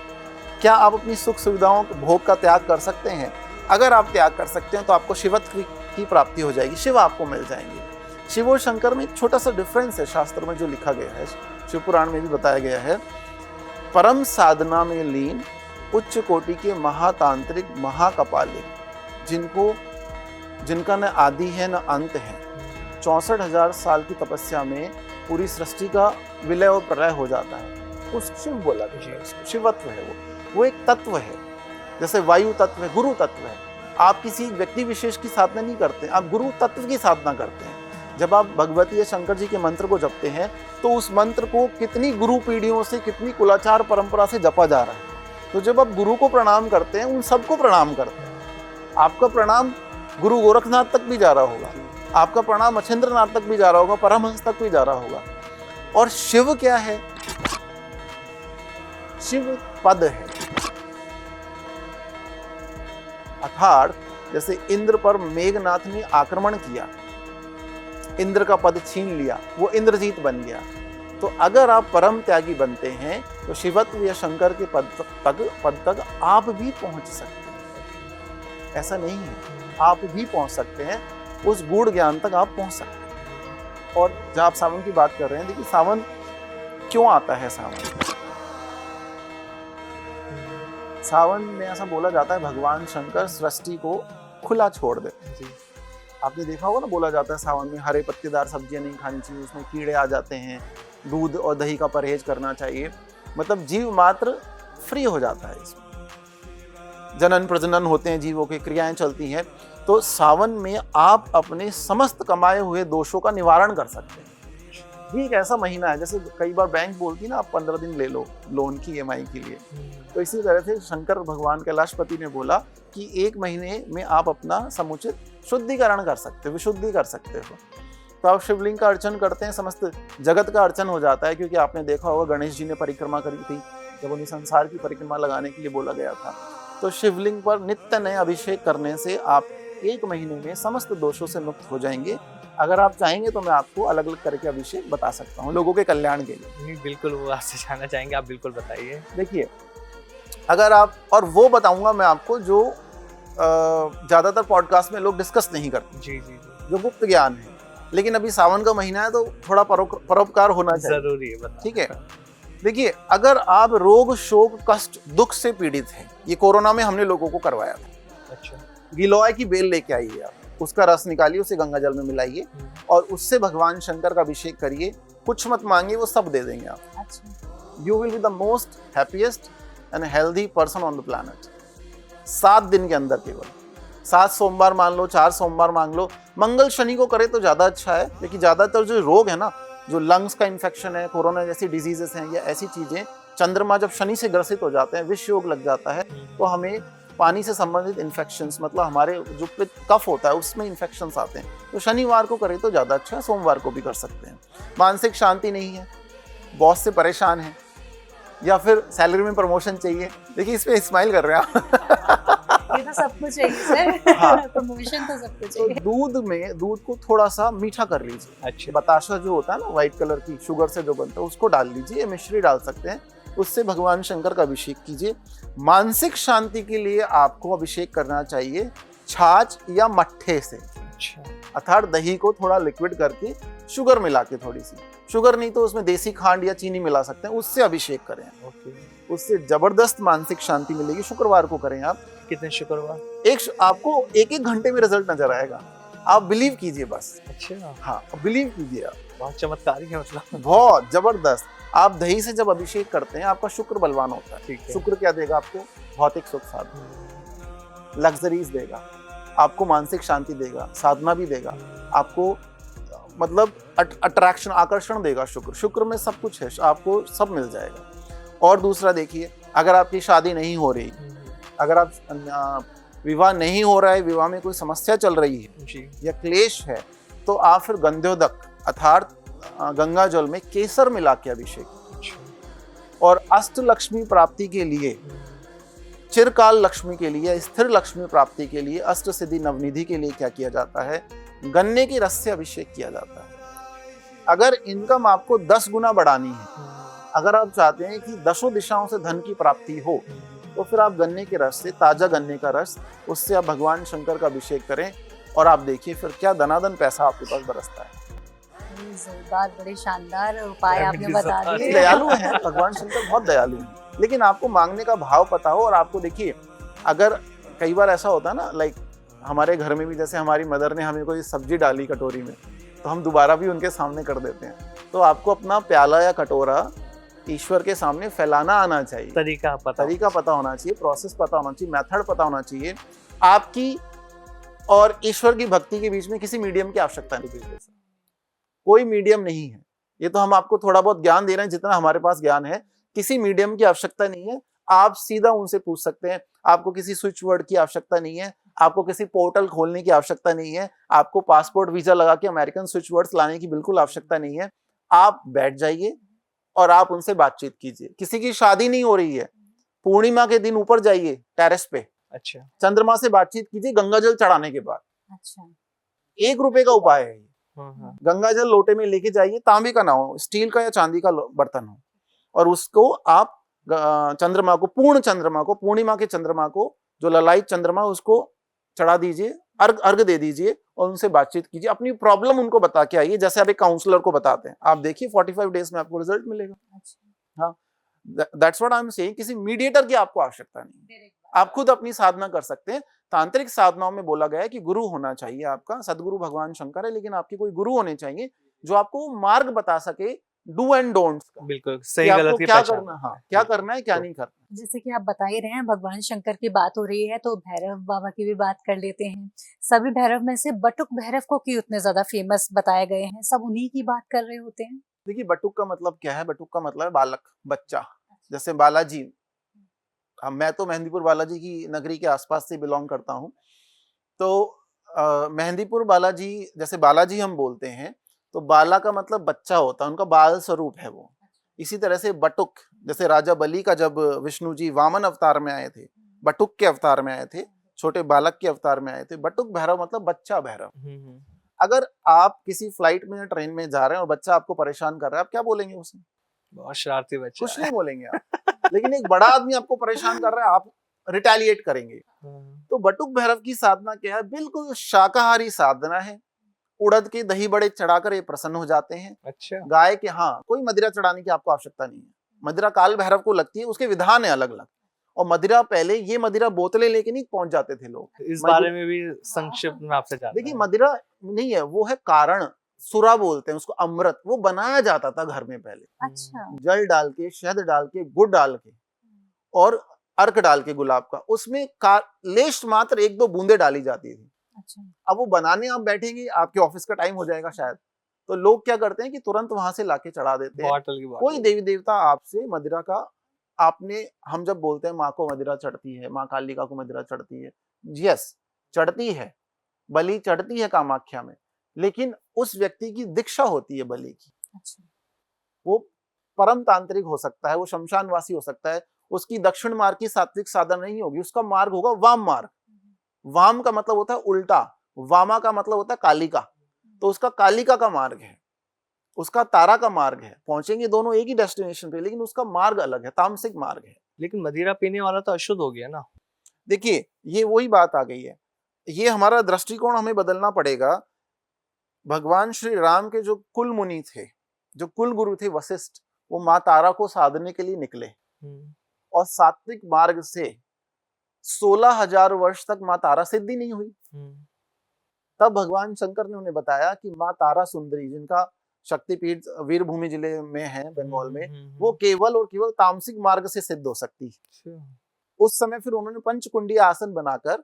क्या आप अपनी सुख सुविधाओं भोग का त्याग कर सकते हैं? अगर आप त्याग कर सकते हैं तो आपको शिवत्व की प्राप्ति हो जाएगी, शिव आपको मिल जाएंगे। शिव और शंकर में एक छोटा सा डिफरेंस है शास्त्र में जो लिखा गया है, शिव पुराण में भी बताया गया है। परम साधना में लीन उच्च कोटि के महातांत्रिक महाकपालिक, जिनका न आदि है न अंत है, 64,000 साल की तपस्या में पूरी सृष्टि का विलय और प्रलय हो जाता है, उस शिव बोला गया है। शिवत्व है वो एक तत्व है, जैसे वायु तत्व है, गुरु तत्व है। आप किसी व्यक्ति विशेष की साधना नहीं करते, आप गुरु तत्व की साधना करते हैं। जब आप भगवती या शंकर जी के मंत्र को जपते हैं तो उस मंत्र को कितनी गुरु पीढ़ियों से, कितनी कुलाचार परंपरा से जपा जा रहा है। तो जब आप गुरु को प्रणाम करते हैं, उन सबको प्रणाम करते हैं। आपका प्रणाम गुरु गोरखनाथ तक भी जा रहा होगा, आपका प्रणाम मच्छिंद्रनाथ तक भी जा रहा होगा, परमहंस तक भी जा रहा होगा। और शिव क्या है? शिव पद है, अर्थात जैसे इंद्र पर मेघनाथ ने आक्रमण किया, इंद्र का पद छीन लिया, वो इंद्रजीत बन गया। तो अगर आप परम त्यागी बनते हैं तो शिवत्व या शंकर के पद तक आप भी पहुंच सकते हैं। ऐसा नहीं है, आप भी पहुंच सकते हैं, उस गूढ़ ज्ञान तक आप पहुंच सकते हैं। और जब आप सावन की बात कर रहे हैं, देखिए सावन क्यों आता है? सावन में ऐसा बोला जाता है भगवान शंकर सृष्टि को खुला छोड़ देते हैं। आपने देखा होगा ना, बोला जाता है सावन में हरे पत्तेदार सब्जियां नहीं खानी चाहिए, उसमें कीड़े आ जाते हैं, दूध और दही का परहेज करना चाहिए। मतलब जीव मात्र फ्री हो जाता है, इसमें जनन प्रजनन होते हैं, जीवों की क्रियाएं चलती हैं। तो सावन में आप अपने समस्त कमाए हुए दोषों का निवारण कर सकते हैं। ये एक ऐसा महीना है, जैसे कई बार बैंक बोलती है ना, आप 15 दिन ले लो लोन की EMI के लिए, तो इसी तरह से शंकर भगवान कैलाशपति ने बोला कि 1 महीने में आप अपना समुचित शुद्धिकरण कर सकते हो, विशुद्धि कर सकते हो। तो आप शिवलिंग का अर्चन करते हैं, समस्त जगत का अर्चन हो जाता है। क्योंकि आपने देखा होगा गणेश जी ने परिक्रमा करी थी, जब उन्हें संसार की परिक्रमा लगाने के लिए बोला गया था। तो शिवलिंग पर नित्य नए अभिषेक करने से आप 1 महीने में समस्त दोषों से मुक्त हो जाएंगे। अगर आप चाहेंगे तो मैं आपको अलग अलग तरह के अभिषेक बता सकता हूँ लोगों के कल्याण के लिए। नहीं, बिल्कुल, वो आपसे जानना चाहेंगे, आप बिल्कुल बताइए। देखिए, अगर आप, और वो बताऊंगा मैं आपको जो ज्यादातर पॉडकास्ट में लोग डिस्कस नहीं करते, जी जी जी, जो गुप्त ज्ञान है। लेकिन अभी सावन का महीना है तो थोड़ा परोपकार होना चाहिए, जरूरी है, बताओ। ठीक है। देखिए, अगर आप रोग शोक कष्ट दुख से पीड़ित हैं, ये कोरोना में हमने लोगों को करवाया था। अच्छा, गिलोय की बेल लेके आइए, आप उसका रस निकालिए, उसे गंगा जल में मिलाइए और उससे भगवान शंकर का अभिषेक करिए। कुछ मत मांगिए, वो सब दे देंगे आप। अच्छा, you will be the most happiest and healthy person on the planet. 7 दिन के अंदर, केवल 7 सोमवार मान लो, 4 सोमवार मांग लो। मंगल शनि को करे तो ज़्यादा अच्छा है, लेकिन ज़्यादातर जो रोग है ना, जो लंग्स का इन्फेक्शन है, कोरोना जैसी डिजीजेस हैं या ऐसी चीज़ें, चंद्रमा जब शनि से ग्रसित हो जाते हैं, विष योग लग जाता है, तो हमें पानी से संबंधित इन्फेक्शंस, मतलब हमारे जो पित्त कफ होता है उसमें इन्फेक्शंस आते हैं। तो शनिवार को करें तो ज़्यादा अच्छा है, सोमवार को भी कर सकते हैं। मानसिक शांति नहीं है, बॉस से परेशान है, या फिर सैलरी में प्रमोशन चाहिए, देखिए इस पे स्माइल कर रहे हैं आप। ये तो सब कुछ चाहिए सर। हाँ। प्रमोशन तो सब कुछ तो चाहिए। दूध को थोड़ा सा मीठा कर लीजिए। अच्छा, बताशा जो होता है ना, व्हाइट कलर की शुगर से जो बनता है, उसको डाल लीजिए, मिश्री डाल सकते हैं, उससे भगवान शंकर का अभिषेक कीजिए। मानसिक शांति के लिए आपको अभिषेक करना चाहिए छाछ या मट्ठे से, अच्छा, अर्थात दही को थोड़ा लिक्विड करके शुगर मिला के, थोड़ी सी शुगर नहीं तो उसमें देसी खांड या चीनी मिला सकते हैं, उससे अभिषेक करें। ओके। उससे जबरदस्त मानसिक शांति मिलेगी। शुक्रवार को करें आप। कितने शुक्रवार? आपको 1-1 घंटे में रिजल्ट नजर आएगा, आप बिलीव कीजिए बस। अच्छा, हाँ, बिलीव कीजिए आप, बहुत चमत्कारी है, मतलब बहुत जबरदस्त। आप दही से जब अभिषेक करते हैं, आपका शुक्र बलवान होता है। ठीक है। शुक्र क्या देगा आपको? भौतिक सुख साधन, लग्जरीज देगा, आपको मानसिक शांति देगा, साधना भी देगा, आपको मतलब अट्रैक्शन, आकर्षण देगा। शुक्र में सब कुछ है, आपको सब मिल जाएगा। और दूसरा देखिए, अगर आपकी शादी नहीं हो रही, अगर आप विवाह नहीं हो रहा है, विवाह में कोई समस्या चल रही है जी, या क्लेश है, तो आप फिर गंध्योदक अर्थात गंगा जल में केसर मिला के अभिषेक। अच्छा, और अष्ट लक्ष्मी प्राप्ति के लिए, चिरकाल लक्ष्मी के लिए, स्थिर लक्ष्मी प्राप्ति के लिए, अष्ट सिद्धि नवनिधि के लिए क्या किया जाता है? गन्ने के रस से अभिषेक किया जाता है। अगर इनकम आपको 10 गुना बढ़ानी है, अगर आप चाहते हैं कि 10 दिशाओं से धन की प्राप्ति हो, तो फिर आप गन्ने के रस से, ताजा गन्ने का रस, उससे आप भगवान शंकर का अभिषेक करें और आप देखिए फिर क्या दनादन पैसा आपके पास बरसता है। जोरदार, बड़े शानदार उपाय आपने बता दिए। दयालु हैं भगवान शंकर, बहुत दयालु हैं, लेकिन आपको मांगने का भाव पता हो। और आपको देखिए, अगर कई बार ऐसा होता है ना, लाइक हमारे घर में भी, जैसे हमारी मदर ने हमें कोई सब्जी डाली कटोरी में, तो हम दोबारा भी उनके सामने कर देते हैं। तो आपको अपना प्याला या कटोरा ईश्वर के सामने फैलाना आना चाहिए, तरीका पता होना चाहिए, प्रोसेस पता होना चाहिए, मेथड पता होना चाहिए। आपकी और ईश्वर की भक्ति के बीच में किसी मीडियम की आवश्यकता नहीं है, कोई मीडियम नहीं है। ये तो हम आपको थोड़ा बहुत ज्ञान दे रहे हैं, जितना हमारे पास ज्ञान है, किसी मीडियम की आवश्यकता नहीं है। आप सीधा उनसे पूछ सकते हैं, आपको किसी स्विच वर्ड की आवश्यकता नहीं है। आपको किसी पोर्टल खोलने की आवश्यकता नहीं है, आपको पासपोर्ट वीजा लगा के अमेरिकन स्विच वर्ड्स लाने की बिल्कुल आवश्यकता नहीं है। आप बैठ जाइए और आप उनसे बातचीत कीजिए। किसी की शादी नहीं हो रही है, पूर्णिमा के दिन ऊपर जाइए टेरेस पे, अच्छा। चंद्रमा से बातचीत कीजिए गंगा जल चढ़ाने के बाद। अच्छा। 1 रुपए का उपाय है ये। हाँ। गंगा जल लोटे में लेके जाइए, तांबे का ना हो, स्टील का या चांदी का बर्तन हो, और उसको आप चंद्रमा को, पूर्ण चंद्रमा को, पूर्णिमा के चंद्रमा को, जो ललायित चंद्रमा, उसको चढ़ा दीजिए, अर्घ दे दीजिए और उनसे बातचीत कीजिए। अपनी प्रॉब्लम उनको बता के आइए, जैसे आप एक काउंसलर को बताते हैं। आप देखिए 45 डेज में आपको रिजल्ट मिलेगा। अच्छा। हाँ, that's what I am saying. किसी मीडिएटर की आपको आवश्यकता नहीं है, आप खुद अपनी साधना कर सकते हैं। तांत्रिक साधनाओं में बोला गया है कि गुरु होना चाहिए आपका। सदगुरु भगवान शंकर है, लेकिन आपके कोई गुरु होने चाहिए जो आपको मार्ग बता सके, डू एंड डोंट्स का, बिल्कुल कि सही आपको गलत की क्या पहचान। करना, हाँ क्या करना है क्या नहीं करना। जैसे कि आप बता ही रहे हैं, भगवान शंकर की बात हो रही है तो भैरव बाबा की भी बात कर लेते हैं। सभी भैरव में से बटुक भैरव को क्यों उतने ज्यादा फेमस बताए गए हैं? सब उन्हीं की बात कर रहे होते हैं। देखिए, बटुक का मतलब क्या है? बटुक का मतलब है बालक, बच्चा। जैसे बालाजी, मैं तो मेहंदीपुर बालाजी की नगरी के आसपास से बिलोंग करता हूँ। तो मेहंदीपुर बालाजी, जैसे बालाजी हम बोलते हैं तो बाला का मतलब बच्चा होता है, उनका बाल स्वरूप है वो। इसी तरह से बटुक, जैसे राजा बलि का जब विष्णु जी वामन अवतार में आए थे, बटुक के अवतार में आए थे, छोटे बालक के अवतार में आए थे। बटुक भैरव मतलब बच्चा भैरव। अगर आप किसी फ्लाइट में या ट्रेन में जा रहे हैं और बच्चा आपको परेशान कर रहा है, आप क्या बोलेंगे उसे? बहुत शरारती बच्चा कुछ नहीं बोलेंगे आप। लेकिन एक बड़ा आदमी आपको परेशान कर रहा है, आप रिटेलिएट करेंगे। तो बटुक भैरव की साधना क्या है? बिल्कुल शाकाहारी साधना है। उड़द के दही बड़े चढ़ाकर ये प्रसन्न हो जाते हैं। अच्छा। गाय के, हाँ, कोई मदिरा चढ़ाने की आपको आवश्यकता नहीं है। मदिरा काल भैरव को लगती है, उसके विधान है अलग अलग। और मदिरा, पहले ये मदिरा बोतलें लेके नहीं पहुंच जाते थे लोग। इस बारे में भी संक्षिप्त में आपसे जानना देखिए, है। मदिरा नहीं है, वो है कारण, सुरा बोलते हैं उसको, अमृत। वो बनाया जाता था घर में पहले, अच्छा। जल डाल के, शहद डाल के, गुड़ डाल के और अर्क डाल के गुलाब का, उसमें लेश मात्र 1-2 बूंदे डाली जाती थी। अच्छा। अब वो बनाने आप बैठेंगे, आपके ऑफिस का टाइम हो जाएगा शायद, तो लोग क्या करते हैं कि तुरंत वहां से लाके चढ़ा देते हैं। बॉटल की कोई देवी देवता आपसे मदिरा का, आपने, हम जब बोलते हैं माँ को मदिरा चढ़ती है, माँ कालिका को मदिरा चढ़ती है, यस चढ़ती है, बलि चढ़ती है कामाख्या में, लेकिन उस व्यक्ति की दीक्षा होती है बलि की। अच्छा। वो परम तांत्रिक हो सकता है, वो शमशानवासी हो सकता है, उसकी दक्षिण मार्ग की सात्विक साधना नहीं होगी, उसका मार्ग होगा वाम मार्ग। वाम का मतलब होता है उल्टा, वामा का मतलब होता है कालिका, तो उसका कालिका का मार्ग है, उसका तारा का मार्ग है। पहुंचेंगे दोनों एक ही डेस्टिनेशन पे, लेकिन उसका मार्ग अलग है, तामसिक मार्ग है। लेकिन मदिरा पीने वाला तो अशुद्ध हो गया ना। देखिए, ये वही बात आ गई है, ये हमारा दृष्टिकोण हमें बदलना पड़ेगा। भगवान श्री राम के जो कुल मुनि थे, जो कुल गुरु थे वशिष्ठ, वो माँ तारा को साधने के लिए निकले और सात्विक मार्ग से 16,000 वर्ष तक माँ तारा सिद्धि नहीं हुई। तब भगवान शंकर ने उन्हें बताया कि माँ तारा सुंदरी, जिनका शक्तिपीठ वीरभूमि जिले में है, बंगाल में, वो केवल और केवल तामसिक मार्ग से सिद्ध हो सकती है। उस समय फिर उन्होंने पंचकुंडी आसन बनाकर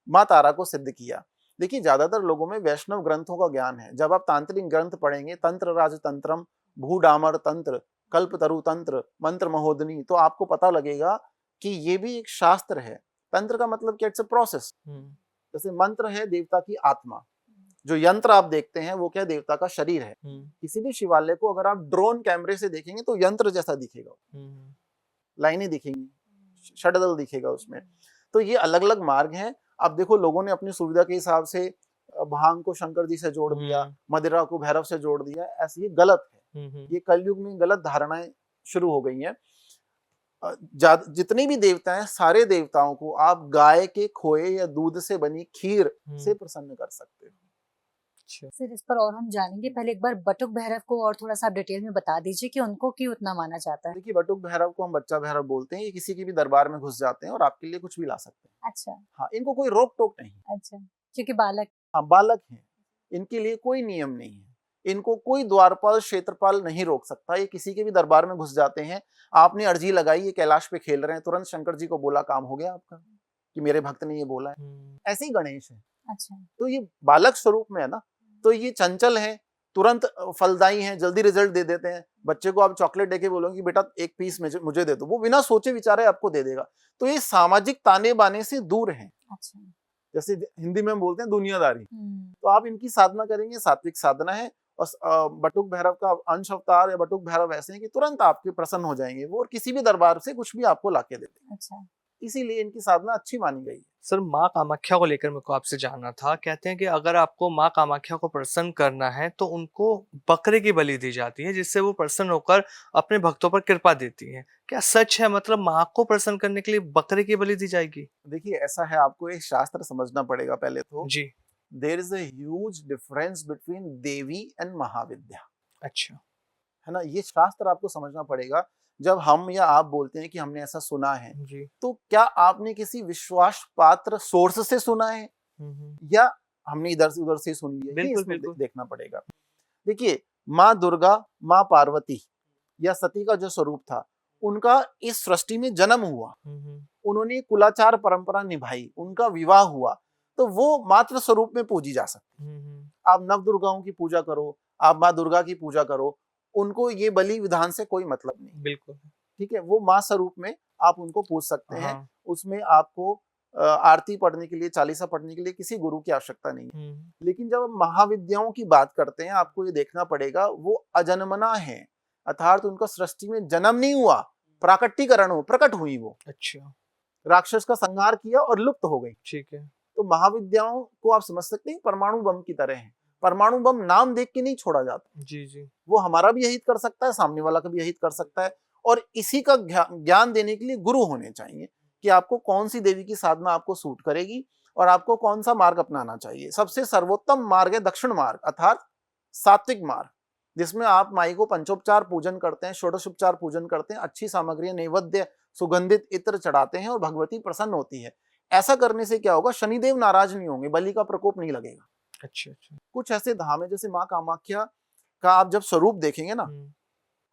माँ तारा को सिद्ध किया। देखिए, ज्यादातर लोगों में वैष्णव ग्रंथों का ज्ञान है। जब आप तांत्रिक ग्रंथ पढ़ेंगे, तंत्र राजतंत्रम, भूडामर तंत्र, कल्पतरु तंत्र, मंत्र महोदनी, तो आपको पता लगेगा कि ये भी एक शास्त्र है। तंत्र का मतलब क्या? It's a process. जैसे मंत्र है देवता की आत्मा, जो यंत्र आप देखते हैं वो क्या? देवता का शरीर है। किसी भी शिवालय को अगर आप ड्रोन कैमरे से देखेंगे तो यंत्र जैसा दिखेगा, लाइनें दिखेंगी, षडदल दिखेगा उसमें। तो ये अलग अलग मार्ग हैं। अब देखो, लोगों ने अपनी सुविधा के हिसाब से भांग को शंकर जी से जोड़ दिया, मदिरा को भैरव से जोड़ दिया। ऐसे ये गलत है। ये कलयुग में गलत धारणाएं शुरू हो गई हैं। जितने भी देवता हैं, सारे देवताओं को आप गाय के खोए या दूध से बनी खीर से प्रसन्न कर सकते हो। सर, इस पर और हम जानेंगे, पहले एक बार बटुक भैरव को और थोड़ा सा डिटेल में बता दीजिए कि उनको क्यों उतना माना जाता है। देखिए, बटुक भैरव को हम बच्चा भैरव बोलते हैं। ये किसी के भी दरबार में घुस जाते हैं और आपके लिए कुछ भी ला सकते हैं। अच्छा। हाँ, इनको कोई रोक टोक नहीं। अच्छा, क्योंकि बालक, हाँ, बालक हैं, इनके लिए कोई नियम नहीं है। इनको कोई द्वारपाल क्षेत्रपाल नहीं रोक सकता। ये किसी के भी दरबार में घुस जाते हैं। आपने अर्जी लगाई, ये कैलाश पे खेल रहे हैं, तुरंत शंकर जी को बोला, काम हो गया आपका, कि मेरे भक्त ने ये बोला है। ऐसे ही गणेश है। अच्छा, तो ये बालक स्वरूप में है ना, तो ये चंचल है, तुरंत फलदायी हैं, जल्दी रिजल्ट दे देते हैं। बच्चे को आप चॉकलेट देके बोलोगे बेटा एक पीस मुझे दे दो, वो बिना सोचे विचारे आपको दे देगा। तो ये सामाजिक ताने बाने से दूर हैं। अच्छा। जैसे हिंदी में हम बोलते हैं दुनियादारी। हम्म, तो आप इनकी साधना करेंगे, सात्विक साधना है। और बटुक भैरव का अंश अवतार या बटुक भैरव ऐसे हैं कि तुरंत आपके प्रसन्न हो जाएंगे वो, और किसी भी दरबार से कुछ भी आपको लाके दे देंगे। अच्छा। इसीलिए इनकी साधना अच्छी मानी गई है। सर माँ कामाख्या को लेकर मेरे को आपसे जानना था। कहते हैं कि अगर आपको माँ कामाख्या को प्रसन्न करना है तो उनको बकरे की बलि दी जाती है, जिससे वो प्रसन्न होकर अपने भक्तों पर कृपा देती है। क्या सच है? मतलब माँ को प्रसन्न करने के लिए बकरे की बलि दी जाएगी? देखिए ऐसा है, आपको एक शास्त्र समझना पड़ेगा पहले तो। जी। There is a huge difference between Devi and Mahavidya, अच्छा। है ना। ये शास्त्र आपको समझना पड़ेगा। जब हम या आप बोलते हैं कि हमने ऐसा सुना है, जी। तो क्या आपने किसी विश्वास पात्र सोर्स से सुना है या हमने इधर से उधर से ही सुन लिया, ये बिल्कुल, इसमें बिल्कुल। देखना पड़ेगा। देखिए माँ दुर्गा, माँ पार्वती या सती का जो स्वरूप था, उनका इस सृष्टि में जन्म हुआ, उन्होंने कुलाचार परंपरा निभाई, उनका विवाह हुआ, तो वो मात्र स्वरूप में पूजी जा सकती। आप नव दुर्गाओं की पूजा करो, आप माँ दुर्गा की पूजा करो, उनको ये बलि विधान से कोई मतलब नहीं। बिल्कुल। ठीक है, वो माँ स्वरूप में आप उनको पूज सकते हैं। हाँ। उसमें आपको आरती पढ़ने के लिए, चालीसा पढ़ने के लिए किसी गुरु की आवश्यकता नहीं है। लेकिन जब हम महाविद्याओं की बात करते हैं, आपको ये देखना पड़ेगा वो अजन्मना है, अर्थात उनका सृष्टि में जन्म नहीं हुआ, प्राकट्यकरण हो, प्रकट हुई वो, अच्छा। राक्षस का संहार किया और लुप्त हो गई। ठीक है। तो महाविद्याओं को आप समझ सकते हैं परमाणु बम की तरह है। परमाणु बम नाम देख के नहीं छोड़ा जाता, जी, जी। वो हमारा भी यही कर सकता है, सामने वाला का भी यही कर सकता है। और इसी का ज्ञान देने के लिए गुरु होने चाहिए कि आपको कौन सी देवी की साधना आपको सूट करेगी और आपको कौन सा मार्ग अपनाना चाहिए। सबसे सर्वोत्तम मार्ग है दक्षिण मार्ग, अर्थात सात्विक मार्ग, जिसमें आप माई को पंचोपचार पूजन करते हैं, षोडशोपचार पूजन करते हैं, अच्छी सामग्री नैवेद्य सुगंधित इत्र चढ़ाते हैं और भगवती प्रसन्न होती है। ऐसा करने से क्या होगा, शनिदेव नाराज नहीं होंगे, बलि का प्रकोप नहीं लगेगा। अच्छा, अच्छा। कुछ ऐसे धाम है, जैसे माँ कामाख्या का आप जब स्वरूप देखेंगे ना, हम्म,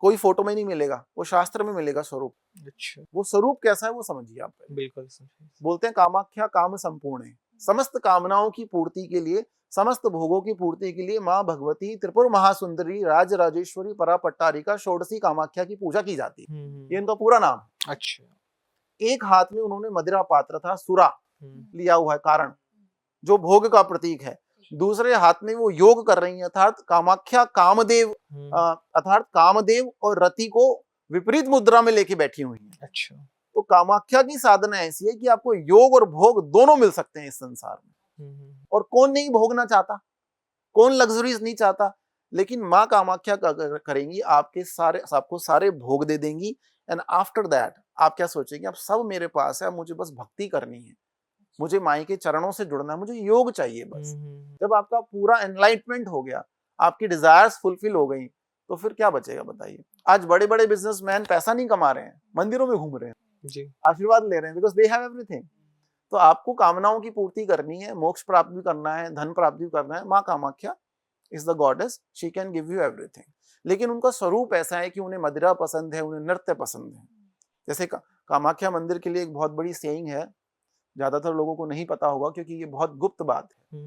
कोई फोटो में नहीं मिलेगा, वो शास्त्र में मिलेगा स्वरूप। अच्छा। वो स्वरूप कैसा है वो समझिए आप पहले। बिल्कुल समझे। बोलते हैं कामाख्या काम संपूर्ण है, समस्त कामनाओं की पूर्ति के लिए, समस्त भोगों की पूर्ति के लिए माँ भगवती त्रिपुर महासुंदरी राज राजेश्वरी परापट्टारिका षोडशी कामाख्या की पूजा की जाती है। ये इनका पूरा नाम है। अच्छा। एक हाथ में उन्होंने मदिरा पात्र था सुरा हम्म, लिया हुआ है, कारण जो भोग का प्रतीक है। दूसरे हाथ में वो योग कर रही है, अर्थात कामाख्या कामदेव, अर्थात कामदेव और रति को विपरीत मुद्रा में लेके बैठी हुई है। अच्छा। तो कामाख्या की साधना ऐसी है कि आपको योग और भोग दोनों मिल सकते हैं इस संसार में। और कौन नहीं भोगना चाहता, कौन लग्जरीज नहीं चाहता, लेकिन माँ कामाख्या का करेंगी, आपके सारे, आपको सारे भोग दे देंगी। एंड आफ्टर दैट आप क्या सोचेंगे, अब सब मेरे पास है, मुझे बस भक्ति करनी है, मुझे माई के चरणों से जुड़ना है, मुझे योग चाहिए बस। जब आपका पूरा एनलाइटमेंट हो गया, आपकी डिजायर्स फुलफिल हो गई, तो फिर क्या बचेगा बताइए। आज बड़े बड़े बिजनेसमैन पैसा नहीं कमा रहे हैं, मंदिरों में घूम रहे हैं, जी। आशीर्वाद ले रहे हैं, बिकॉज दे हैव एवरीथिंग। तो आपको कामनाओं की पूर्ति करनी है, मोक्ष प्राप्त भी करना है, धन प्राप्त भी करना है। माँ Kamakhya is the goddess, she can give you everything. लेकिन उनका स्वरूप ऐसा है कि उन्हें मदिरा पसंद है, उन्हें नृत्य पसंद है। जैसे कामाख्या मंदिर के लिए एक बहुत बड़ी सेइंग है, ज्यादातर लोगों को नहीं पता होगा क्योंकि ये बहुत गुप्त बात है।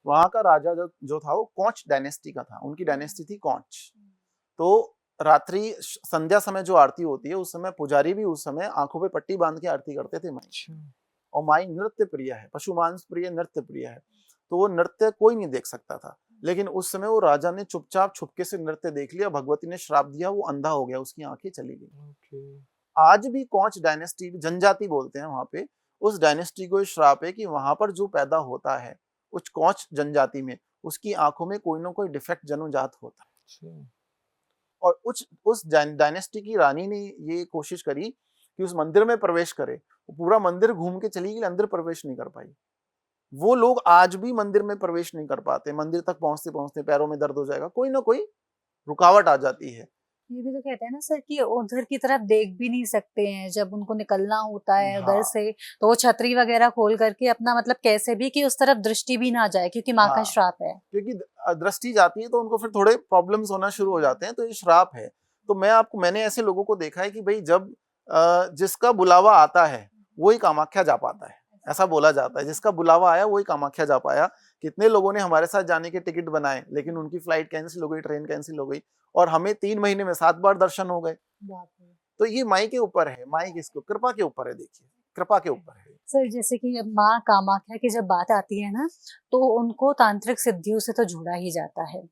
वहां का राजा जो था वो कौच डायनेस्टी का था, उनकी डायनेस्टी थी कौच। तो रात्रि संध्या समय जो आरती होती है, उस समय पुजारी भी उस समय आंखों पे पट्टी बांध के आरती करते थे माई। और माई नृत्य प्रिय है, पशुमांस प्रिय, नृत्य प्रिय है, तो वो नृत्य कोई नहीं देख सकता था। लेकिन उस समय वो राजा ने चुपचाप छुपके से नृत्य देख लिया, भगवती ने श्राप दिया, वो अंधा हो गया, उसकी आंखें चली गई। आज भी कौच डायनेस्टी, जनजाति बोलते हैं वहां पे, उस डायनेस्टी को श्राप है कि वहां पर जो पैदा होता है उस कौच जनजाति में, उसकी आंखों में कोई ना कोई डिफेक्ट जन्मजात होता है। और उस डायनेस्टी की रानी ने ये कोशिश करी कि उस मंदिर में प्रवेश करे, वो पूरा मंदिर घूम के चली गई, अंदर प्रवेश नहीं कर पाई। वो लोग आज भी मंदिर में प्रवेश नहीं कर पाते, मंदिर तक पहुंचते पहुंचते पैरों में दर्द हो जाएगा, कोई ना कोई रुकावट आ जाती है। ये भी तो कहते हैं ना सर कि उधर की तरफ देख भी नहीं सकते हैं, जब उनको निकलना होता है उधर हाँ। से, तो वो छतरी वगैरह खोल करके अपना मतलब कैसे भी कि उस तरफ दृष्टि भी ना जाए, क्योंकि माँ का हाँ। श्राप है। क्योंकि दृष्टि जाती है तो उनको फिर थोड़े प्रॉब्लम्स होना शुरू हो जाते हैं, तो ये श्राप है। तो मैंने ऐसे लोगों को देखा है कि भाई जब जिसका बुलावा आता है वही कामाख्या जा पाता है, ऐसा बोला जाता है, जिसका बुलावा आया वही कामाख्या जा पाया। कितने लोगों ने हमारे साथ जाने के टिकट बनाए, लेकिन उनकी फ्लाइट कैंसिल हो गई, ट्रेन कैंसिल हो गई, और हमें 3 महीने में 7 बार दर्शन हो गए। तो ये माई के ऊपर है, माई किसको, कृपा के ऊपर है। देखिए कृपा के ऊपर है, सर जैसे कि जब माँ कामाख्या की जब बात आती है ना, तो उनको तांत्रिक सिद्धियों से तो जोड़ा ही जाता है,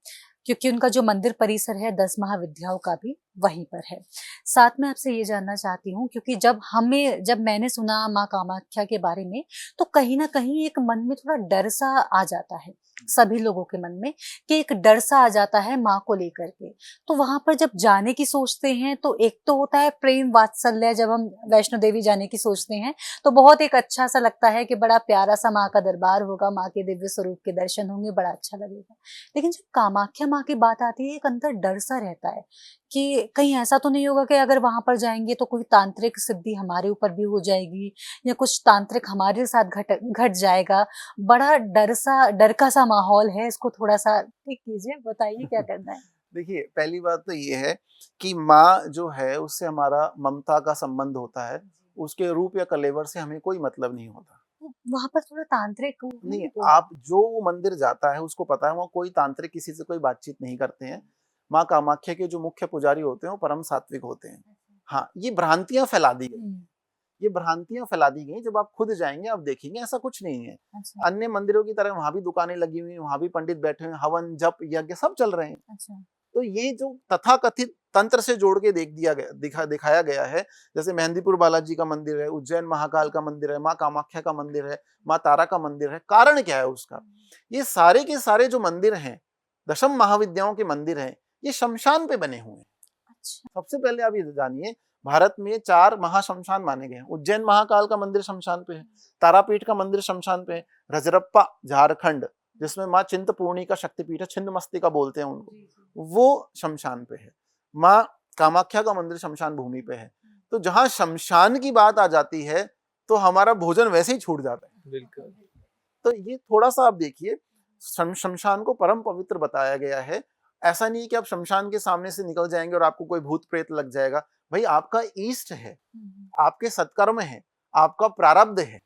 क्योंकि उनका जो मंदिर परिसर है 10 महाविद्याओं का भी वहीं पर है। साथ में आपसे ये जानना चाहती हूँ, क्योंकि जब मैंने सुना माँ कामाख्या के बारे में, तो कहीं न कहीं एक मन में थोड़ा डर सा आ जाता है, सभी लोगों के मन में, कि एक डर सा आ जाता है माँ को लेकर के। तो वहाँ पर जब जाने की सोचते हैं, तो एक तो होता है प्रेम वात्सल्य, जब हम वैष्णो देवी जाने की सोचते हैं, तो बहुत एक अच्छा सा लगता है कि बड़ा प्यारा सा माँ का दरबार होगा, माँ के दिव्य स्वरूप के दर्शन होंगे, बड़ा अच्छा लगेगा। लेकिन जब कामाख्या माँ की बात आती है, एक अंदर डर सा रहता है कि कहीं ऐसा तो नहीं होगा कि अगर वहां पर जाएंगे तो कोई तांत्रिक सिद्धि हमारे ऊपर भी हो जाएगी, या कुछ तांत्रिक हमारे साथ घट जाएगा। बड़ा डर का सा माहौल है, इसको थोड़ा सा ठीक कीजिए, बताइए क्या करना है। देखिए, पहली बात तो ये है कि माँ जो है उससे हमारा ममता का संबंध होता है, उसके रूप या कलेवर से हमें कोई मतलब नहीं होता। वहां पर थोड़ा तांत्रिक नहीं, आप जो मंदिर जाता है उसको पता है वहाँ कोई तांत्रिक किसी से कोई बातचीत नहीं करते हैं। माँ कामाख्या के जो मुख्य पुजारी होते हैं वो परम सात्विक होते हैं। हाँ, ये भ्रांतियां फैला दी गई, ये भ्रांतियां फैला दी गई। जब आप खुद जाएंगे आप देखेंगे ऐसा कुछ नहीं है। अच्छा, अन्य मंदिरों की तरह वहां भी दुकानें लगी हुई हैं, वहां भी पंडित बैठे हुए हैं, हवन जप यज्ञ सब चल रहे हैं। अच्छा, तो ये जो तथाकथित तंत्र से जोड़ के दिखाया गया है, जैसे मेहंदीपुर बालाजी का मंदिर है, उज्जैन महाकाल का मंदिर है, माँ कामाख्या का मंदिर है, माँ तारा का मंदिर है, कारण क्या है उसका? ये सारे के सारे जो मंदिर हैं, दशम महाविद्याओं के मंदिर हैं, ये शमशान पे बने हुए हैं। अच्छा, सबसे पहले आप ये जानिए, भारत में 4 महाशमशान माने गए हैं। उज्जैन महाकाल का मंदिर शमशान पे है, तारापीठ का मंदिर शमशान पे है, रजरप्पा झारखंड जिसमें माँ चिंतपूर्णी का शक्तिपीठ है, छिन्नमस्तिका बोलते हैं उनको, वो शमशान पे है। माँ कामाख्या का मंदिर शमशान भूमि पे है। तो जहां शमशान की बात आ जाती है तो हमारा भोजन वैसे ही छूट जाता है। बिल्कुल। तो ये थोड़ा सा आप देखिए, शमशान को परम पवित्र बताया गया है। ऐसा नहीं है कि आप शमशान के सामने से निकल जाएंगे और आपको कोई भूत प्रेत लग जाएगा। भाई आपका ईष्ट है, आपके सत्कर्म है, आपका प्रारब्ध है।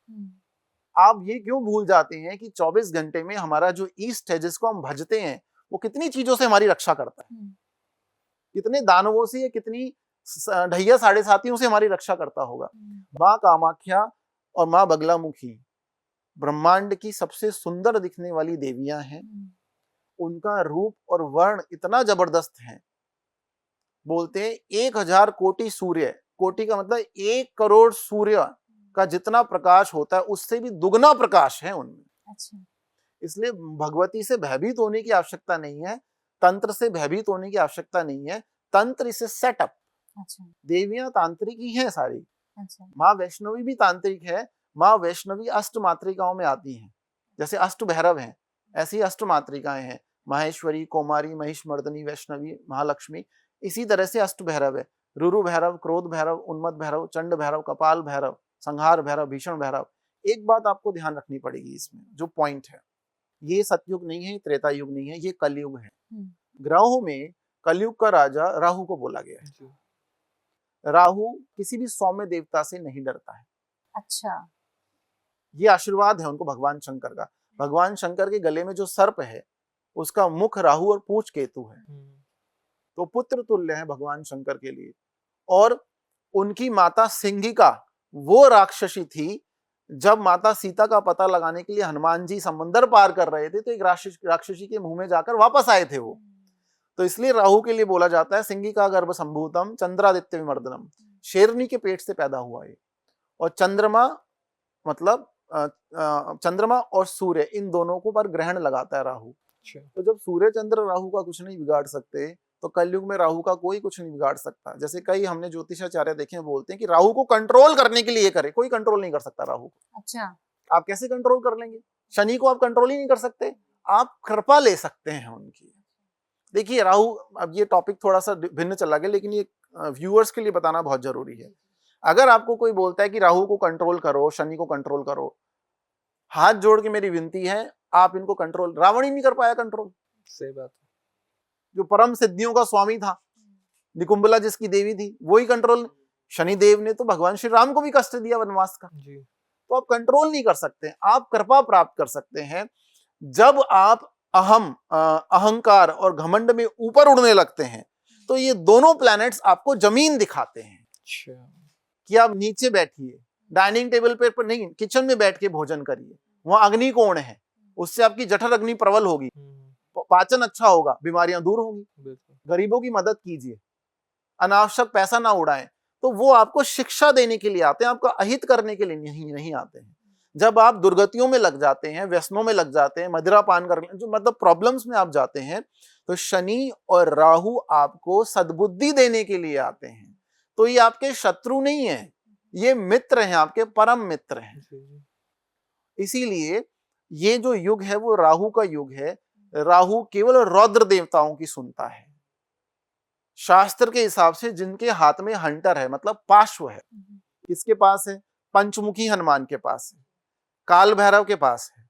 आप ये क्यों भूल जाते हैं कि 24 घंटे में हमारा जो ईष्ट है जिसको हम भजते हैं वो कितनी चीजों से हमारी रक्षा करता है, कितने दानवों से, कितनी ढैया साढ़े साथियों से हमारी रक्षा करता होगा। माँ कामाख्या और माँ बगलामुखी ब्रह्मांड की सबसे सुंदर दिखने वाली देवियां हैं। उनका रूप और वर्ण इतना जबरदस्त है, बोलते हैं 1000 कोटि सूर्य, कोटि का मतलब 1 करोड़ सूर्य का जितना प्रकाश होता है उससे भी दुगना प्रकाश है उनमें। अच्छा, इसलिए भगवती से भयभीत होने की आवश्यकता नहीं है, तंत्र से भयभीत होने की आवश्यकता नहीं है। तंत्र इसे सेटअप, अच्छा, देवियां तांत्रिक ही हैं सारी। अच्छा, माँ वैष्णवी भी तांत्रिक है। माँ वैष्णवी अष्ट मात्रिकाओं में आती हैं, जैसे अष्ट भैरव हैं ऐसी अष्ट मात्रिकाएं हैं, माहेश्वरी, कौमारी, महिषमर्दनी, वैष्णवी, महालक्ष्मी। इसी तरह से अष्ट भैरव है, रुरु भैरव, क्रोध भैरव, उन्मत्त भैरव, चंड भैरव, कपाल भैरव, संहार भैरव, भीषण भैरव। एक बात आपको ध्यान रखनी पड़ेगी इसमें, जो पॉइंट है, ये सतयुग नहीं है, त्रेता युग नहीं है, ये कलयुग है। ग्रहों में कलयुग का राजा राहु को बोला गया है। राहु किसी भी सौम्य देवता से नहीं डरता है। अच्छा, ये आशीर्वाद है उनको भगवान शंकर का। भगवान शंकर के गले में जो सर्प है उसका मुख राहु और पूंछ केतु है, तो पुत्र तुल्य है भगवान शंकर के लिए। और उनकी माता सिंहिका वो राक्षसी थी, जब माता सीता का पता लगाने के लिए हनुमान जी समंदर पार कर रहे थे तो एक राक्षसी के मुंह में जाकर वापस आए थे वो। तो इसलिए राहु के लिए बोला जाता है सिंहिका गर्भ संभूतम चंद्रादित्य विमर्दनम, शेरनी के पेट से पैदा हुआ है। और चंद्रमा मतलब चंद्रमा और सूर्य इन दोनों को पर ग्रहण लगाता है राहु। तो जब सूर्य चंद्र राहु का कुछ नहीं बिगाड़ सकते तो कलयुग में राहु का कोई कुछ नहीं बिगाड़ सकता। जैसे कई हमने ज्योतिषाचार्य देखे हैं बोलते हैं कि राहु को कंट्रोल करने के लिए करे, कोई कंट्रोल नहीं कर सकता राहु को। अच्छा, आप कैसे कंट्रोल कर लेंगे? शनि को आप कंट्रोल ही नहीं कर सकते, आप कृपा ले सकते हैं उनकी। देखिए राहु, अब ये टॉपिक थोड़ा सा भिन्न चला गया लेकिन ये व्यूअर्स के लिए बताना बहुत जरूरी है। अगर आपको कोई बोलता है कि राहु को कंट्रोल करो, शनि को कंट्रोल करो, हाथ जोड़ के मेरी विनती है आप इनको कंट्रोल, रावण ही नहीं कर पाया कंट्रोल। सही बात। जो परम सिद्धियों का स्वामी था, निकुंबला जिसकी देवी थी, वही कंट्रोल। शनिदेव ने तो भगवान श्री राम को भी कष्ट दिया वनवास का। तो आप कंट्रोल नहीं कर सकते, आप कृपा प्राप्त कर सकते हैं जब आप अहंकार और घमंड में ऊपर उड़ने लगते हैं। तो ये दोनों प्लैनेट्स आपको जमीन दिखाते हैं कि आप नीचे बैठिए, डाइनिंग टेबल पर नहीं, किचन में बैठ के भोजन करिए, वहां अग्नि कोण है, उससे आपकी जठर अग्नि प्रबल होगी, पाचन अच्छा होगा, बीमारियां दूर होंगी। बिल्कुल। गरीबों की मदद कीजिए, अनावश्यक पैसा ना उड़ाएं। तो वो आपको शिक्षा देने के लिए आते हैं, आपका अहित करने के लिए नहीं आते हैं। जब आप दुर्गतियों में लग जाते हैं, व्यसनों में लग जाते हैं, मदिरा पान कर, जो मतलब प्रॉब्लम्स में आप जाते हैं, तो शनि और राहु आपको सद्बुद्धि देने के लिए आते हैं। तो ये आपके शत्रु नहीं है, ये मित्र हैं, आपके परम मित्र हैं। इसीलिए ये जो युग है वो राहु का युग है। राहु केवल रौद्र देवताओं की सुनता है। शास्त्र के हिसाब से जिनके हाथ में हंटर है, मतलब पार्श्व है, किसके पास है? पंचमुखी हनुमान के पास है, काल भैरव के पास है,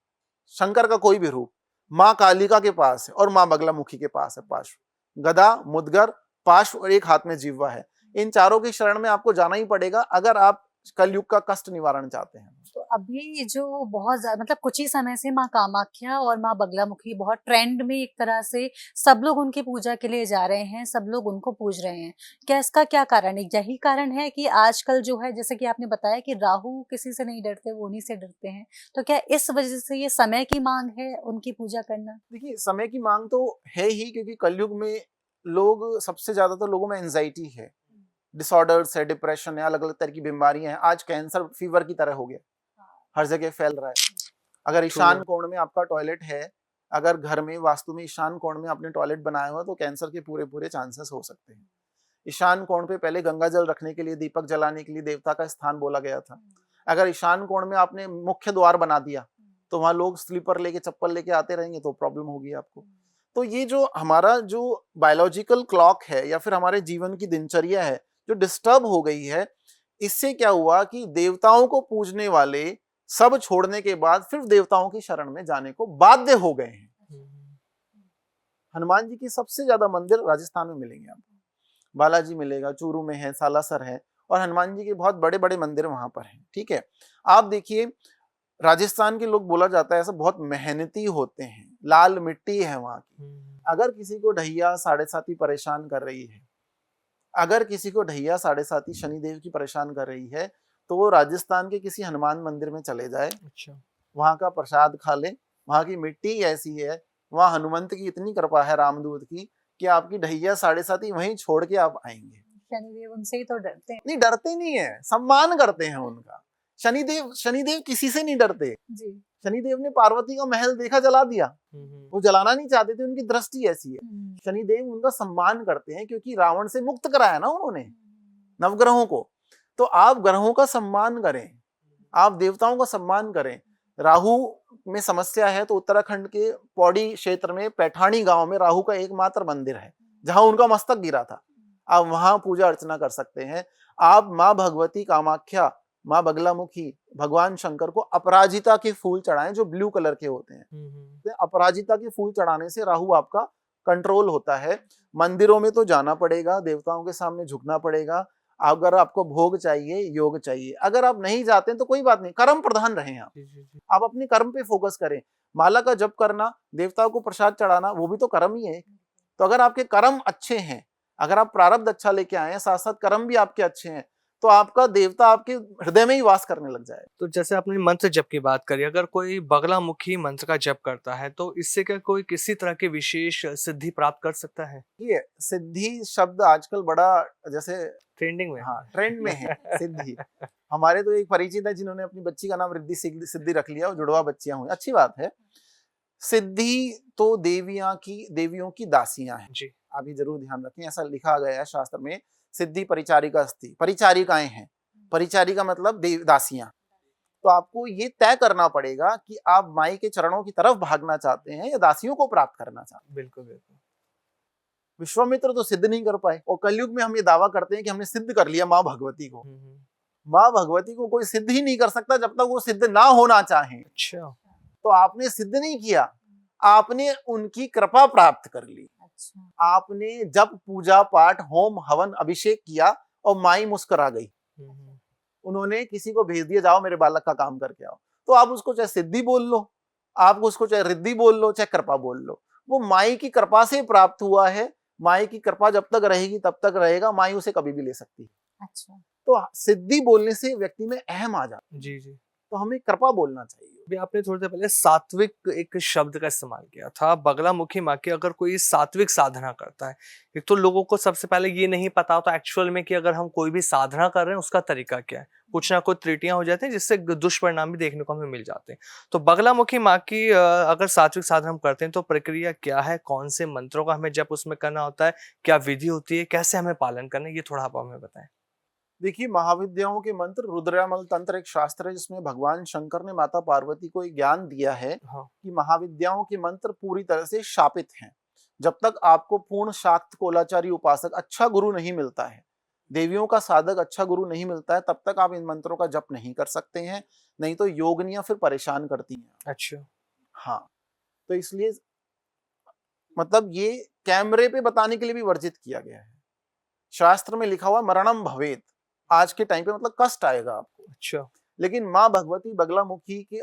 शंकर का कोई भी रूप, माँ कालिका के पास है और माँ बगलामुखी के पास है पार्श्व। गदा, मुदगर, पार्श्व और एक हाथ में जिह्वा है। इन चारों की शरण में आपको जाना ही पड़ेगा अगर आप कलयुग का कष्ट निवारण चाहते हैं। तो अभी जो बहुत मतलब कुछ ही समय से माँ कामाख्या और माँ बगलामुखी बहुत ट्रेंड में, एक तरह से सब लोग उनकी पूजा के लिए जा रहे हैं, सब लोग उनको पूज रहे हैं। क्या इसका क्या कारण है? यही कारण है कि आजकल जो है, जैसे कि आपने बताया कि राहु किसी से नहीं डरते, वो उन्हीं से डरते हैं, तो क्या इस वजह से ये समय की मांग है उनकी पूजा करना? देखिए, समय की मांग तो है ही, क्योंकि कलयुग में लोग सबसे ज्यादा तो लोगों में एंजाइटी है, डिसऑर्डर्स है, डिप्रेशन है, अलग अलग तरह की बीमारियां हैं। आज कैंसर फीवर की तरह हो गया, हर जगह फैल रहा है। अगर ईशान कोण में आपका टॉयलेट है, अगर घर में वास्तु में ईशान कोण में आपने टॉयलेट बनाया हुआ, तो कैंसर के पूरे चांसेस हो सकते हैं। ईशान कोण पे पहले गंगा जल रखने के लिए, दीपक जलाने के लिए देवता का स्थान बोला गया था। अगर ईशान कोण में आपने मुख्य द्वार बना दिया, तो वहां लोग स्लीपर लेके, चप्पल लेके आते रहेंगे, तो प्रॉब्लम होगी आपको। तो ये जो हमारा जो बायोलॉजिकल क्लॉक है या फिर हमारे जीवन की दिनचर्या है जो डिस्टर्ब हो गई है, इससे क्या हुआ कि देवताओं को पूजने वाले सब छोड़ने के बाद फिर देवताओं की शरण में जाने को बाध्य हो गए हैं। हनुमान जी की सबसे ज्यादा मंदिर राजस्थान में मिलेंगे आपको, बालाजी मिलेगा, चूरू में है, सालासर है, और हनुमान जी के बहुत बड़े बड़े मंदिर वहां पर हैं। ठीक है, आप देखिए राजस्थान के लोग, बोला जाता है ऐसा, बहुत मेहनती होते हैं, लाल मिट्टी है वहां की। अगर किसी को ढैया साढ़े साती परेशान कर रही है, अगर किसी को ढैया साढ़े साती शनिदेव की परेशान कर रही है, तो वो राजस्थान के किसी हनुमान मंदिर में चले जाए, अच्छा, वहां का प्रसाद खा ले। वहां की मिट्टी ऐसी है, वहां हनुमंत की इतनी कृपा है, रामदूत की, कि आपकी ढैया साढ़े साती वहीं छोड़ के आप आएंगे। शनिदेव उनसे ही तो डरते हैं। नहीं, डरते नहीं है, सम्मान करते हैं उनका। शनिदेव किसी से नहीं डरते। जी। शनिदेव ने पार्वती का महल देखा, जला दिया, वो जलाना नहीं चाहते थे, उनकी दृष्टि ऐसी है। शनिदेव उनका सम्मान करते हैं, क्योंकि रावण से मुक्त कराया ना उन्होंने नवग्रहों को। तो आप ग्रहों का सम्मान करें, आप देवताओं का सम्मान करें। राहु में समस्या है तो उत्तराखंड के पौड़ी क्षेत्र में पैठानी गांव में राहु का एकमात्र मंदिर है, जहां उनका मस्तक गिरा था। आप वहां पूजा अर्चना कर सकते हैं। आप माँ भगवती कामाख्या, माँ बगलामुखी, भगवान शंकर को अपराजिता के फूल चढ़ाएं, जो ब्लू कलर के होते हैं। अपराजिता के फूल चढ़ाने से राहु आपका कंट्रोल होता है। मंदिरों में तो जाना पड़ेगा, देवताओं के सामने झुकना पड़ेगा। अगर आपको भोग चाहिए, योग चाहिए, अगर आप नहीं जाते तो कोई बात नहीं, कर्म प्रधान रहें आप अपने कर्म पे फोकस करें। माला का जप करना, देवताओं को प्रसाद चढ़ाना, वो भी तो कर्म ही है। तो अगर आपके कर्म अच्छे हैं, अगर आप प्रारब्ध अच्छा लेके आए हैं, साथ साथ कर्म भी आपके अच्छे हैं, तो आपका देवता आपके हृदय में ही वास करने लग जाए। तो जैसे आपने मंत्र जप की बात करी, अगर कोई बगलामुखी मंत्र का जप करता है तो इससे क्या कोई किसी तरह की विशेष सिद्धि प्राप्त कर सकता है? ये सिद्धि शब्द आजकल बड़ा जैसे ट्रेंडिंग में। हाँ, ट्रेंड में है सिद्धि। हमारे तो एक परिचित है जिन्होंने अपनी बच्ची का नाम रिद्धि सिद्धि रख लिया, और जुड़वा बच्चियां हुई, अच्छी बात है। सिद्धि तो देवियों की दासियां हैं जी। आप ये जरूर ध्यान रखें, ऐसा लिखा गया है शास्त्र में। सिद्धि परिचारिका अस्ति, परिचारिकाएं हैं, परिचारिका मतलब दासियां। तो आपको ये तय करना पड़ेगा कि आप माई के चरणों की तरफ भागना चाहते हैं या दासियों को प्राप्त करना चाहते हैं। बिल्कुल बिल्कुल। विश्वामित्र तो सिद्ध नहीं कर पाए, और कलयुग में हम ये दावा करते हैं कि हमने सिद्ध कर लिया माँ भगवती को। माँ भगवती को कोई सिद्ध ही नहीं कर सकता जब तक वो सिद्ध ना होना चाहे। अच्छा। तो आपने सिद्ध नहीं किया, आपने उनकी कृपा प्राप्त कर ली। अच्छा। आपने जब पूजा पाठ, होम हवन, अभिषेक किया और माई मुस्कुरा गई, उन्होंने किसी को भेज दिया, जाओ मेरे बालक का काम करके आओ। तो आप उसको चाहे सिद्धि बोल लो, आप उसको चाहे रिद्धि बोल लो, चाहे कृपा बोल लो, वो माई की कृपा से प्राप्त हुआ है। माई की कृपा जब तक रहेगी तब तक रहेगा, माई उसे कभी भी ले सकती है। अच्छा। तो सिद्धि बोलने से व्यक्ति में अहम आ जाता है, जी जी। तो हमें कृपा बोलना चाहिए। अभी आपने थोड़ी देर पहले सात्विक एक शब्द का इस्तेमाल किया था। बगलामुखी माँ की अगर कोई सात्विक साधना करता है, एक तो लोगों को सबसे पहले ये नहीं पता होता एक्चुअल में कि अगर हम कोई भी साधना कर रहे हैं उसका तरीका क्या है। कुछ ना कुछ त्रुटियां हो जाती हैं जिससे दुष्परिणाम भी देखने को हमें मिल जाते हैं। तो बगलामुखी माँ की अगर सात्विक साधना हम करते हैं तो प्रक्रिया क्या है? कौन से मंत्रों का हमें जप उसमें करना होता है? क्या विधि होती है? कैसे हमें पालन करना है? ये थोड़ा आप हमें बताएं। देखिए, महाविद्याओं के मंत्र, रुद्रयामल तंत्र एक शास्त्र है जिसमें भगवान शंकर ने माता पार्वती को एक ज्ञान दिया है हाँ। कि महाविद्याओं के मंत्र पूरी तरह से शापित हैं। जब तक आपको पूर्ण शाक्त कोलाचारी उपासक अच्छा गुरु नहीं मिलता है, देवियों का साधक अच्छा गुरु नहीं मिलता है, तब तक आप इन मंत्रों का जप नहीं कर सकते हैं, नहीं तो योगिनियां फिर परेशान करती हैं। अच्छा। हाँ, तो इसलिए मतलब ये कैमरे पे बताने के लिए भी वर्जित किया गया है। शास्त्र में लिखा हुआ मरणम भवेत, आज के टाइम पे मतलब कष्ट आएगा आपको। अच्छा। लेकिन माँ भगवती बगलामुखी के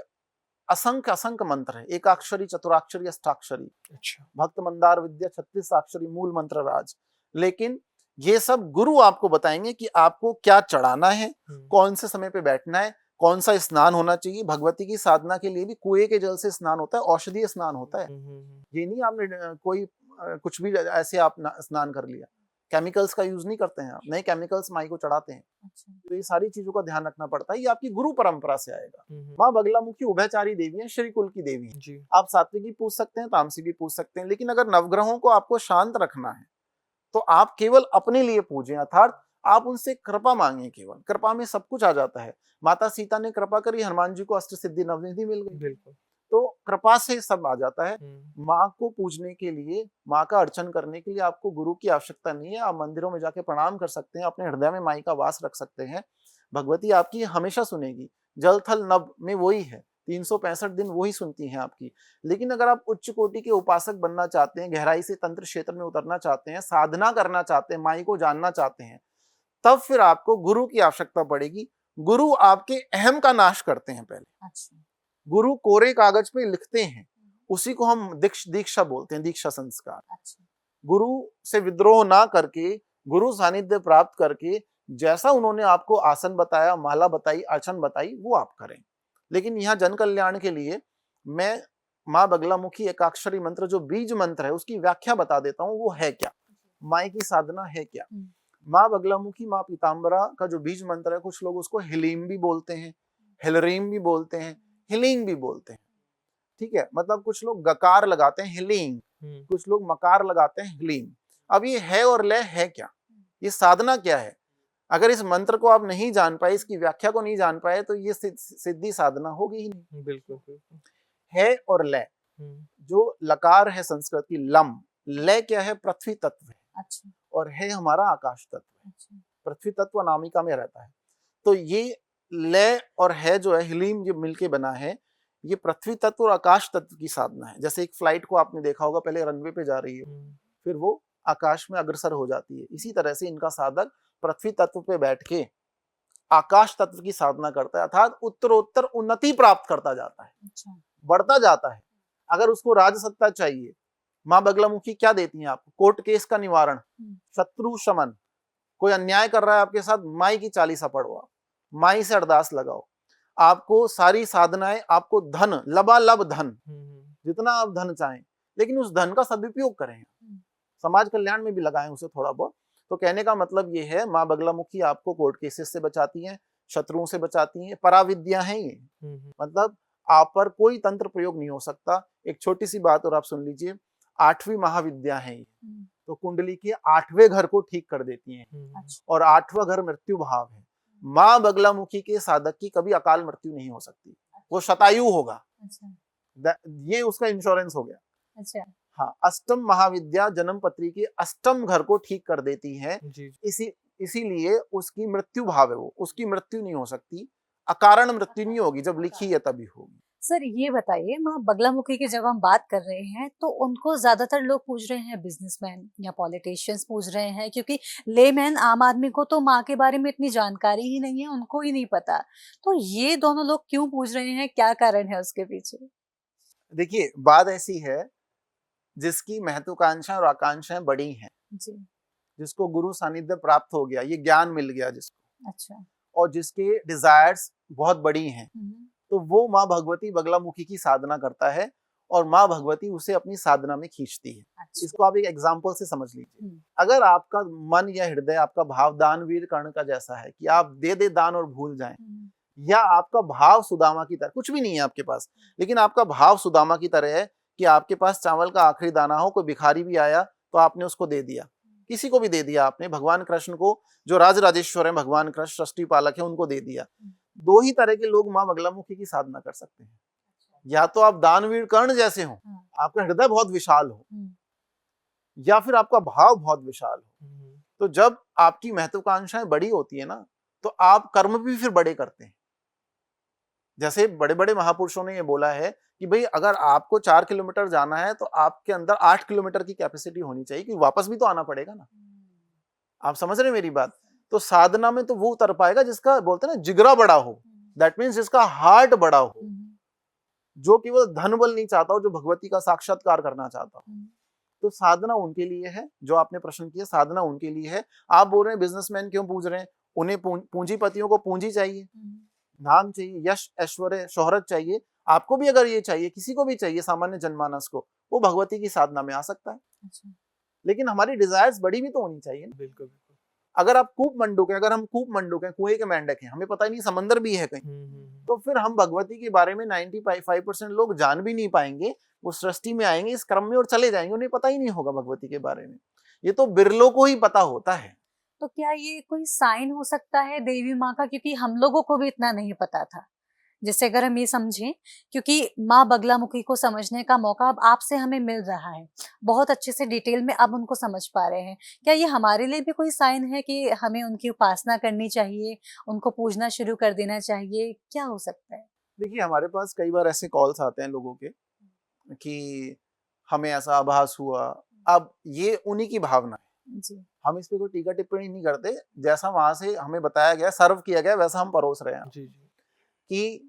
असंख्य असंख्य मंत्र है, एकाक्षरी, चतुराक्षरी, अष्टाक्षरी, अच्छा। भक्त मंदार विद्या, 36 अक्षरी, मूल मंत्र राज। लेकिन ये सब गुरु आपको बताएंगे कि आपको क्या चढ़ाना है, कौन से समय पे बैठना है, कौन सा स्नान होना चाहिए। भगवती की साधना के लिए भी कुएं के जल से स्नान होता है, औषधीय स्नान होता है। ये नहीं आपने कोई कुछ भी ऐसे आप स्नान कर लिया। केमिकल्स का यूज नहीं करते हैं आप, नए केमिकल्स माई को चढ़ाते हैं। अच्छा। तो ये सारी चीजों का ध्यान रखना पड़ता है, ये आपकी गुरु परंपरा से आएगा। माँ बगलामुखी उभयचारी देवी है, श्री कुल की देवी है। जी। आप सात्विक भी पूछ सकते हैं, तामसी भी पूछ सकते हैं, लेकिन अगर नवग्रहों को आपको शांत रखना है तो आप केवल अपने लिए पूजें, अर्थात आप उनसे कृपा मांगे। केवल कृपा में सब कुछ आ जाता है। माता सीता ने कृपा करी, हनुमान जी को अष्ट सिद्धि नवनिधि मिल गई। बिल्कुल। तो कृपा से सब आ जाता है। हम्म। माँ को पूजने के लिए, माँ का अर्चन करने के लिए आपको गुरु की आवश्यकता नहीं है। आप मंदिरों में जाके प्रणाम कर सकते हैं, अपने हृदय में माई का वास रख सकते हैं। भगवती आपकी हमेशा सुनेगी। जल थल नभ में वही है, 365 दिन वही सुनती हैं आपकी। लेकिन अगर आप उच्च कोटि के उपासक बनना चाहते हैं, गहराई से तंत्र क्षेत्र में उतरना चाहते हैं, साधना करना चाहते हैं, माई को जानना चाहते हैं, तब फिर आपको गुरु की आवश्यकता पड़ेगी। गुरु आपके अहम का नाश करते हैं पहले। अच्छा। गुरु कोरे कागज पे लिखते हैं, उसी को हम दीक्षा बोलते हैं, दीक्षा संस्कार। अच्छा। गुरु से विद्रोह ना करके, गुरु सानिध्य प्राप्त करके, जैसा उन्होंने आपको आसन बताया, माला बताई, अर्चन बताई, वो आप करें। लेकिन यहाँ जन कल्याण के लिए मैं माँ बगलामुखी एकाक्षरी मंत्र जो बीज मंत्र है उसकी व्याख्या बता देता हूँ, वो है क्या, माई की साधना है क्या। माँ बगलामुखी, माँ पीताम्बरा का जो बीज मंत्र है, कुछ लोग उसको हिलीम भी बोलते हैं, हिलरीम भी बोलते हैं, हिलिंग भी बोलते हैं। ठीक है, मतलब कुछ लोग गकार लगाते हैं हिलिंग, कुछ लोग मकार लगाते हैं हिलीम। अब ये है और लय है क्या, ये साधना क्या है? अगर इस मंत्र को आप नहीं जान पाए, इसकी व्याख्या को नहीं जान पाए, तो ये सिद्धि साधना होगी ही नहीं। बिल्कुल बिल्कुल। है और लय, जो लकार है संस्कृत की लम, लय क्या है? पृथ्वी तत्व है। अच्छा। और है हमारा आकाश तत्व है। अच्छा। पृथ्वी तत्व अनामिका में रहता है। तो ये लय और है जो है, हिलीम जो मिलके बना है, ये पृथ्वी तत्व और आकाश तत्व की साधना है। जैसे एक फ्लाइट को आपने देखा होगा, पहले रनवे पे जा रही है, फिर वो आकाश में अग्रसर हो जाती है। इसी तरह से इनका साधक पृथ्वी तत्व पे बैठ के आकाश तत्व की साधना करता है, अर्थात उत्तरोत्तर उन्नति प्राप्त करता जाता है, अच्छा। बढ़ता जाता है। अगर उसको राज सत्ता चाहिए, माँ बगलामुखी क्या देती हैं आपको? कोर्ट केस का निवारण, शत्रु शमन, कोई अन्याय कर रहा है आपके साथ, माई की चालीसा पढ़ो, आप माई से अरदास लगाओ। आपको सारी साधनाएं, आपको धन, लबालब धन, जितना आप धन चाहें, लेकिन उस धन का सदुपयोग करें, समाज कल्याण में भी लगाएं उसे थोड़ा बहुत। तो कहने का मतलब ये है, माँ बगलामुखी आपको कोर्ट केसेस से बचाती हैं, शत्रुओं से बचाती हैं, पराविद्या है ये। मतलब आप पर कोई तंत्र प्रयोग नहीं हो सकता। एक छोटी सी बात और आप सुन लीजिए, 8वीं महाविद्या है ये, तो कुंडली के 8वें घर को ठीक कर देती हैं, और 8वां घर मृत्यु भाव है। माँ बगलामुखी के साधक की कभी अकाल मृत्यु नहीं हो सकती, वो शतायु होगा। ये उसका इंश्योरेंस हो गया। अच्छा। हाँ, अष्टम महाविद्या जन्म पत्री के अष्टम घर को ठीक कर देती है। इसीलिए उसकी मृत्यु भाव है, वो उसकी मृत्यु नहीं हो सकती, अकारण मृत्यु नहीं होगी, जब लिखी है तभी होगी। सर ये बताइए, माँ बगलामुखी की जब हम बात कर रहे हैं तो उनको ज्यादातर लोग पूछ रहे हैं बिजनेसमैन या पॉलिटिशियंस पूछ रहे हैं, क्योंकि लेमैन आम आदमी को तो माँ के बारे में इतनी जानकारी ही नहीं है, उनको ही नहीं पता। तो ये दोनों लोग क्यों पूछ रहे हैं, क्या कारण है उसके पीछे? देखिए, बात ऐसी है, जिसकी महत्वाकांक्षा और आकांक्षाएं बड़ी हैं, जी। जिसको गुरु सानिध्य प्राप्त हो गया, ये ज्ञान मिल गया जिसको, अच्छा। और जिसके डिजायर्स बहुत बड़ी हैं, हम्म, तो वो माँ भगवती बगलामुखी की साधना करता है और माँ भगवती उसे अपनी साधना में खींचती है। अच्छा। इसको आप एक एग्जाम्पल से समझ लीजिए। हम्म, अगर आपका मन या हृदय, आपका भाव दानवीर कर्ण का जैसा है कि आप दे दे दान और भूल जाएं, हम्म, या आपका भाव सुदामा की तरह, कुछ भी नहीं है आपके पास, लेकिन आपका भाव सुदामा की तरह है कि आपके पास चावल का आखिरी दाना हो, कोई भिखारी भी आया तो आपने उसको दे दिया, किसी को भी दे दिया आपने, भगवान कृष्ण को, जो राजराजेश्वर है भगवान कृष्ण सृष्टि पालक है, उनको दे दिया। दो ही तरह के लोग माँ बगलामुखी की साधना कर सकते हैं। या तो आप दानवीर कर्ण जैसे हो, हाँ, आपका हृदय बहुत विशाल हो, हम्म, या फिर आपका भाव बहुत विशाल हो। हम्म, तो जब आपकी महत्वाकांक्षाएं बड़ी होती है ना, तो आप कर्म भी फिर बड़े करते हैं। जैसे बड़े बड़े महापुरुषों ने ये बोला है कि भाई अगर आपको 4 किलोमीटर जाना है तो आपके अंदर 8 किलोमीटर की कैपेसिटी होनी चाहिए, क्योंकि वापस भी तो आना पड़ेगा ना। आप समझ रहे हैं मेरी बात? तो साधना में तो वो उतर पाएगा जिसका, बोलते हैं ना, जिगरा बड़ा हो, दैट मीन्स जिसका हार्ट बड़ा हो, जो केवल धन बल नहीं चाहता हो, जो भगवती का साक्षात्कार करना चाहता हो। तो साधना उनके लिए है, जो आपने प्रश्न किया, साधना उनके लिए है। आप बोल रहे हैं बिजनेसमैन क्यों पूछ रहे हैं, उन्हें पूंजीपतियों को पूंजी चाहिए, नाम चाहिए, यश ऐश्वर्य शोहरत चाहिए। आपको भी अगर ये चाहिए, किसी को भी चाहिए, सामान्य जनमानस को, वो भगवती की साधना में आ सकता है। अच्छा। लेकिन हमारी डिजायर्स बड़ी भी तो होनी चाहिए ना। बिल्कुल बिल्कुल। अगर आप कूप मंडूक है, अगर हम कूप मंडूक हैं, कुएं के मेंढक हैं, हमें पता ही नहीं समंदर भी है कहीं, तो फिर हम भगवती के बारे में 95% लोग जान भी नहीं पाएंगे। वो सृष्टि में आएंगे इस क्रम में और चले जाएंगे, उन्हें पता ही नहीं होगा भगवती के बारे में। ये तो बिरलों को ही पता होता है। तो क्या ये कोई साइन हो सकता है देवी माँ का, क्योंकि हम लोगों को भी इतना नहीं पता था। जैसे अगर हम ये समझें, क्योंकि माँ बगलामुखी को समझने का मौका अब आपसे हमें मिल रहा है, बहुत अच्छे से डिटेल में अब उनको समझ पा रहे हैं। क्या ये हमारे लिए भी कोई साइन है कि हमें उनकी उपासना करनी चाहिए, उनको पूजना शुरू कर देना चाहिए? क्या हो सकता है? देखिए, हमारे पास कई बार ऐसे कॉल्स आते हैं लोगों के कि हमें ऐसा आभास हुआ। अब ये उन्हीं की भावना है, जी। हम इस पे कोई टीका टिप्पणी नहीं करते। जैसा वहां से हमें बताया गया, सर्व किया गया, वैसा हम परोस रहे हैं जी जी। कि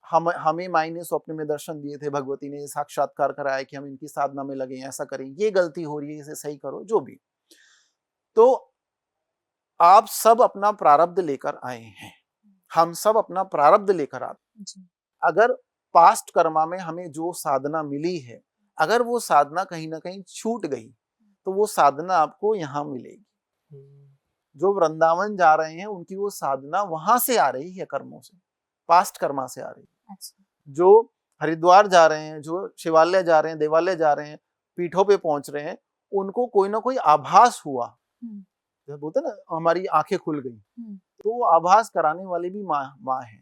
हमें माई ने स्वप्न में दर्शन दिए थे, भगवती ने साक्षात्कार कराया कि हम इनकी साधना में लगे, ऐसा करें, ये गलती हो रही है, इसे सही करो, जो भी। तो आप सब अपना प्रारब्ध लेकर आए हैं, हम सब अपना प्रारब्ध लेकर आते। जी। अगर पास्ट कर्मा में हमें जो साधना मिली है, अगर वो साधना कहीं ना कहीं छूट गई, तो वो साधना आपको यहाँ मिलेगी। जो वृंदावन जा रहे हैं उनकी वो साधना वहां से आ रही है, कर्मों से, पास्ट कर्मा से आ रही है। अच्छा। जो हरिद्वार जा रहे हैं, जो शिवालय जा रहे हैं, देवालय जा रहे हैं, पीठों पे पहुंच रहे हैं, उनको कोई ना कोई आभास हुआ। हम्म, जैसे बोलते हैं ना, हमारी आंखें खुल गई, हम्म, तो वो आभास कराने वाली भी माँ है।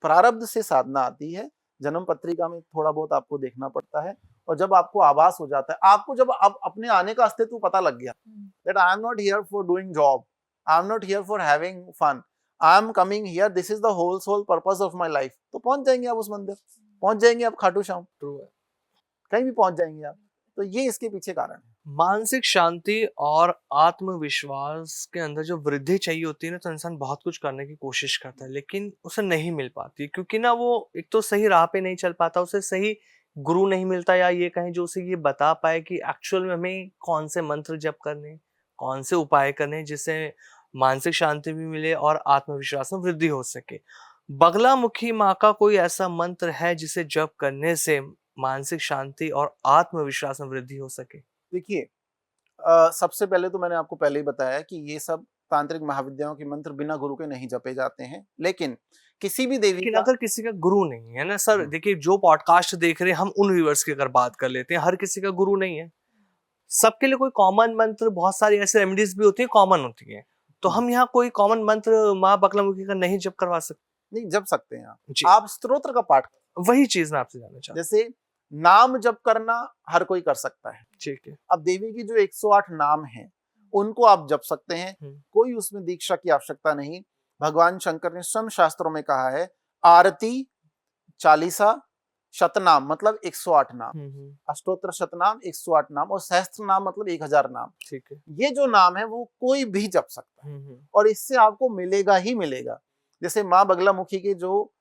प्रारब्ध से साधना आती है, जन्म पत्रिका में थोड़ा बहुत आपको देखना पड़ता है, और जब आपको आभास हो जाता है, आपको जब अब अपने आने का अस्तित्व पता लग गया, that I am not here for doing job, I am not here for having fun, I am coming here, this is the whole sole purpose of my life, तो पहुंच जाएंगे आप उस मंदिर, पहुंच जाएंगे आप खाटू श्याम, ट्रू है। कहीं भी पहुंच जाएंगे आप। तो ये इसके पीछे कारण है। मानसिक शांति और आत्मविश्वास के अंदर जो वृद्धि चाहिए होती है ना, तो इंसान बहुत कुछ करने की कोशिश करता है, लेकिन उसे नहीं मिल पाती, क्योंकि ना वो एक तो सही राह पे नहीं चल पाता, उसे सही गुरु नहीं मिलता, या ये कहें जो उसे ये बता पाए कि एक्चुअल में हमें कौन से मंत्र जप करने, कौन से उपाय करने, जिससे मानसिक शांति भी मिले और आत्मविश्वास में वृद्धि हो सके। बगलामुखी माँ का कोई ऐसा मंत्र है जिसे जप करने से मानसिक शांति और आत्मविश्वास में वृद्धि हो सके? देखिए, सबसे पहले तो मैंने आपको पहले ही बताया कि ये सब तांत्रिक महाविद्याओं के मंत्र बिना गुरु के नहीं जपे जाते हैं, लेकिन किसी भी देवी लेकिन का, अगर किसी का गुरु नहीं है ना सर, देखिए जो पॉडकास्ट देख रहे हैं, हम उन व्यूअर्स की अगर बात कर लेते हैं, हर किसी का गुरु नहीं है, सबके लिए कोई कॉमन मंत्र, बहुत सारी ऐसे रेमेडीज भी होती है, कॉमन होती है, तो हम यहाँ कोई कॉमन मंत्र माँ बगलामुखी का नहीं जप करवा सकते? नहीं जप सकते हैं जी, आप स्तोत्र का पाठ, वही चीज मैं आपसे जानना चाहता जैसे नाम जप करना हर कोई कर सकता है। हूँ। ठीक है। अब देवी की जो 108 नाम हैं, उनको आप जप सकते हैं, कोई उसमें दीक्षा की आवश्यकता नहीं। भगवान शंकर ने स्वयं शास्त्रों में कहा है, आरती, चालीसा, शतनाम मतलब 108 नाम, अष्टोत्तर शतनाम 108 नाम, और सहस्त्र नाम मतलब 1000 नाम। ठीक है। ये जो नाम है वो कोई भी जप सकता है, और इससे आपको मिलेगा ही मिलेगा। जैसे माँ बगलामुखी के जो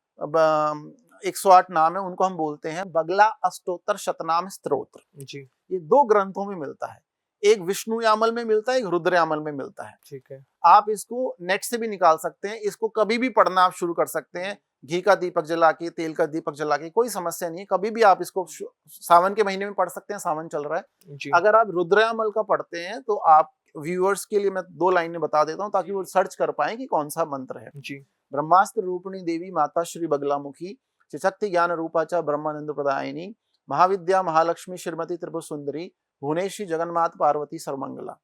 108 नाम है, उनको हम बोलते हैं बगला अष्टोत्तर शतनाम स्तोत्र। जी। ये 2 ग्रंथों में मिलता है, एक विष्णु यामल में मिलता है, एक रुद्र यामल में मिलता है। ठीक है। आप इसको नेट से भी निकाल सकते हैं, इसको कभी भी पढ़ना आप शुरू कर सकते हैं, घी का दीपक जला के, तेल का दीपक जला के, कोई समस्या नहीं है, कभी भी आप इसको सावन के महीने में पढ़ सकते हैं, सावन चल रहा है। जी अगर आप रुद्रयामल का पढ़ते हैं तो आप व्यूअर्स के लिए मैं 2 लाइनें बता देता हूं ताकि वो सर्च कर पाए कि कौन सा मंत्र है। जी ब्रह्मास्त्र रूपिणी देवी माता श्री बगलामुखी चिशक्ति ज्ञान रूपाचा ब्रह्मानंद प्रदायिनी महाविद्या महालक्ष्मी श्रीमती त्रिपुर सुंदरी भुवनेश्वरी जगन्माता पार्वती सर्वमंगला।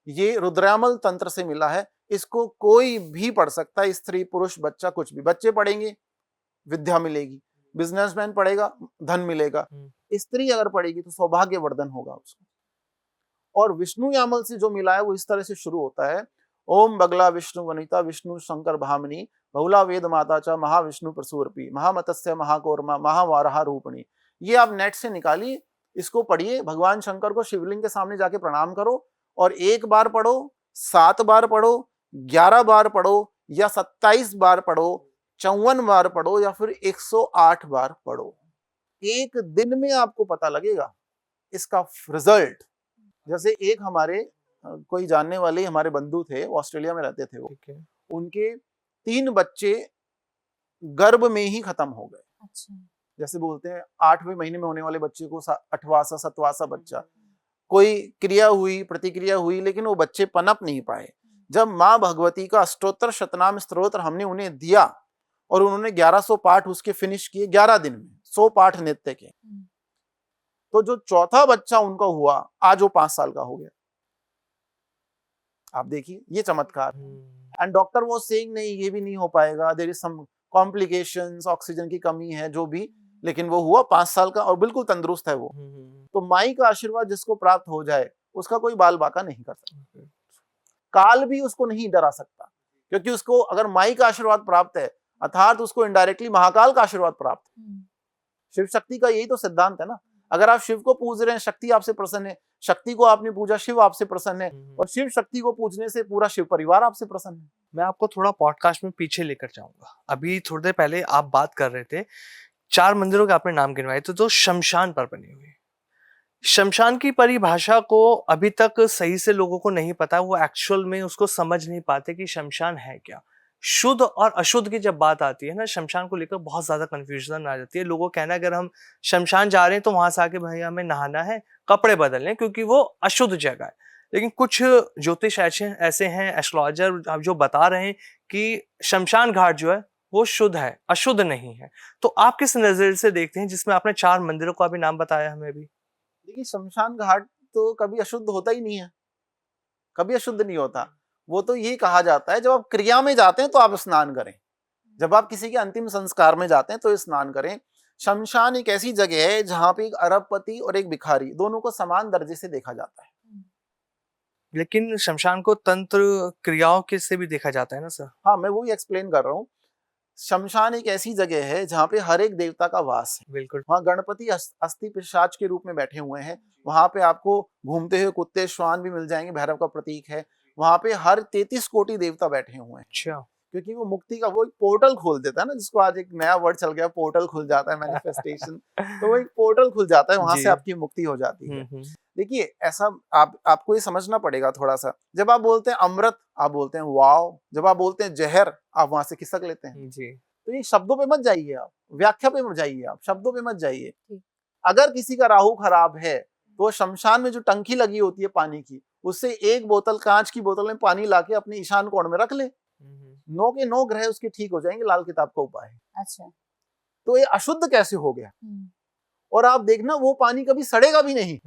ये रुद्रयामल तंत्र से मिला है। इसको कोई भी पढ़ सकता है, स्त्री पुरुष बच्चा कुछ भी। बच्चे पढ़ेंगे विद्या मिलेगी, बिजनेसमैन पढ़ेगा धन मिलेगा, स्त्री अगर पढ़ेगी तो सौभाग्यवर्धन होगा उसको। और विष्णु यामल से जो मिला है वो इस तरह से शुरू होता है, ओम बगला विष्णु वनिता विष्णु शंकर भामिनी बहुला वेद माता च महाविष्णु प्रसूरपी महामतस्य महाकौर्मा महावाराह रूपिणी। ये आप नेट से निकालिए, इसको पढ़िए, भगवान शंकर को शिवलिंग के सामने जाके प्रणाम करो और 1 बार पढ़ो, 7 बार पढ़ो, 11 बार पढ़ो या 27 बार पढ़ो, 54 बार पढ़ो या फिर 108 बार पढ़ो। एक दिन में आपको पता लगेगा इसका रिजल्ट। जैसे एक हमारे कोई जानने वाले हमारे बंधु थे, ऑस्ट्रेलिया में रहते थे वो, ठीक है। उनके 3 बच्चे गर्भ में ही खत्म हो गए। अच्छा। जैसे बोलते हैं 8वें महीने में होने वाले बच्चे को 8वां 7वां बच्चा, कोई क्रिया हुई प्रतिक्रिया हुई लेकिन वो बच्चे पनप नहीं पाए। जब माँ भगवती का अष्टोत्तर शतनाम स्तोत्र हमने उन्हें दिया और उन्होंने 1100 पाठ उसके फिनिश किए 11 दिन में, 100 पाठ नित्य के, तो जो चौथा बच्चा उनका हुआ आज वो 5 साल का हो गया। आप देखिए ये चमत्कार। एंड डॉक्टर वो सेइंग नहीं ये भी नहीं हो पाएगा, there is some complications, oxygen की कमी है जो भी, लेकिन वो हुआ 5 साल का और बिल्कुल तंदुरुस्त है वो। तो माई का आशीर्वाद जिसको प्राप्त हो जाए उसका कोई बाल बाका नहीं कर सकता, काल भी उसको नहीं डरा सकता, क्योंकि उसको अगर माई का आशीर्वाद प्राप्त है अर्थात उसको इनडायरेक्टली महाकाल का आशीर्वाद प्राप्त है। शिव शक्ति का यही तो सिद्धांत है ना। अगर आप शिव को पूज रहे हैं शक्ति आपसे प्रसन्न है, शक्ति को आपने पूजा शिव आपसे प्रसन्न है, और शिव शक्ति को पूजने से पूरा शिव परिवार आपसे प्रसन्न है। मैं आपको थोड़ा पॉडकास्ट में पीछे लेकर जाऊंगा। अभी थोड़ी देर पहले आप बात कर रहे थे 4 मंदिरों के आपने नाम गिनवाए थे, तो शमशान पर बनी हुई। शमशान की परिभाषा को अभी तक सही से लोगों को नहीं पता, वो एक्चुअल में उसको समझ नहीं पाते कि शमशान है क्या। शुद्ध और अशुद्ध की जब बात आती है ना, शमशान को लेकर बहुत ज्यादा कंफ्यूजन आ जाती है। लोगों का कहना है अगर हम शमशान जा रहे हैं तो वहां से आके भाई हमें नहाना है, कपड़े बदलने, क्योंकि वो अशुद्ध जगह है। लेकिन कुछ ज्योतिष ऐसे हैं, एस्ट्रोलॉजर जो बता रहे हैं कि शमशान घाट जो है वो शुद्ध है, अशुद्ध नहीं है। तो आप किस नजर से देखते हैं, जिसमें आपने 4 मंदिरों का भी नाम बताया हमें भी? देखिए शमशान घाट तो कभी अशुद्ध होता ही नहीं है, कभी अशुद्ध नहीं होता। वो तो ये कहा जाता है जब आप क्रिया में जाते हैं तो आप स्नान करें, जब आप किसी के अंतिम संस्कार में जाते हैं तो स्नान करें। शमशान एक ऐसी जगह है जहां पे एक अरबपति और एक भिखारी दोनों को समान दर्जे से देखा जाता है। लेकिन शमशान को तंत्र क्रियाओं के से भी देखा जाता है ना सर? हाँ, मैं वही एक्सप्लेन कर रहा हूँ। शमशान एक ऐसी जगह है जहाँ पे हर एक देवता का वास है। बिल्कुल। वहाँ गणपति अस्थि पिशाच के रूप में बैठे हुए हैं। वहां पे आपको घूमते हुए कुत्ते श्वान भी मिल जाएंगे, भैरव का प्रतीक है। वहां पे हर 33 कोटि देवता बैठे हुए हैं। अच्छा। क्योंकि वो मुक्ति का वो एक पोर्टल खोल देता है ना, जिसको आज एक नया वर्ड चल गया, पोर्टल खुल जाता है, मैनिफेस्टेशन। तो वो एक पोर्टल खुल जाता है, वहां से आपकी मुक्ति हो जाती है। देखिए ऐसा आपको ये समझना पड़ेगा थोड़ा सा। जब आप बोलते हैं अमृत आप बोलते हैं वाव, जब आप बोलते हैं जहर आप वहां से खिसक लेते हैं जी। तो ये शब्दों पे मत जाइए, आप व्याख्या पे मत जाइए, आप शब्दों पे मत जाइए। अगर किसी का राहु खराब है तो शमशान में जो टंकी लगी होती है पानी की, उससे 1 बोतल कांच की बोतल में पानी लाके अपने ईशान कोण में रख ले, 9 के 9 ग्रह उसके ठीक हो जाएंगे। लाल किताब का उपाय। अच्छा, तो ये अशुद्ध कैसे हो गया? और आप देखना वो पानी कभी सड़ेगा भी नहीं।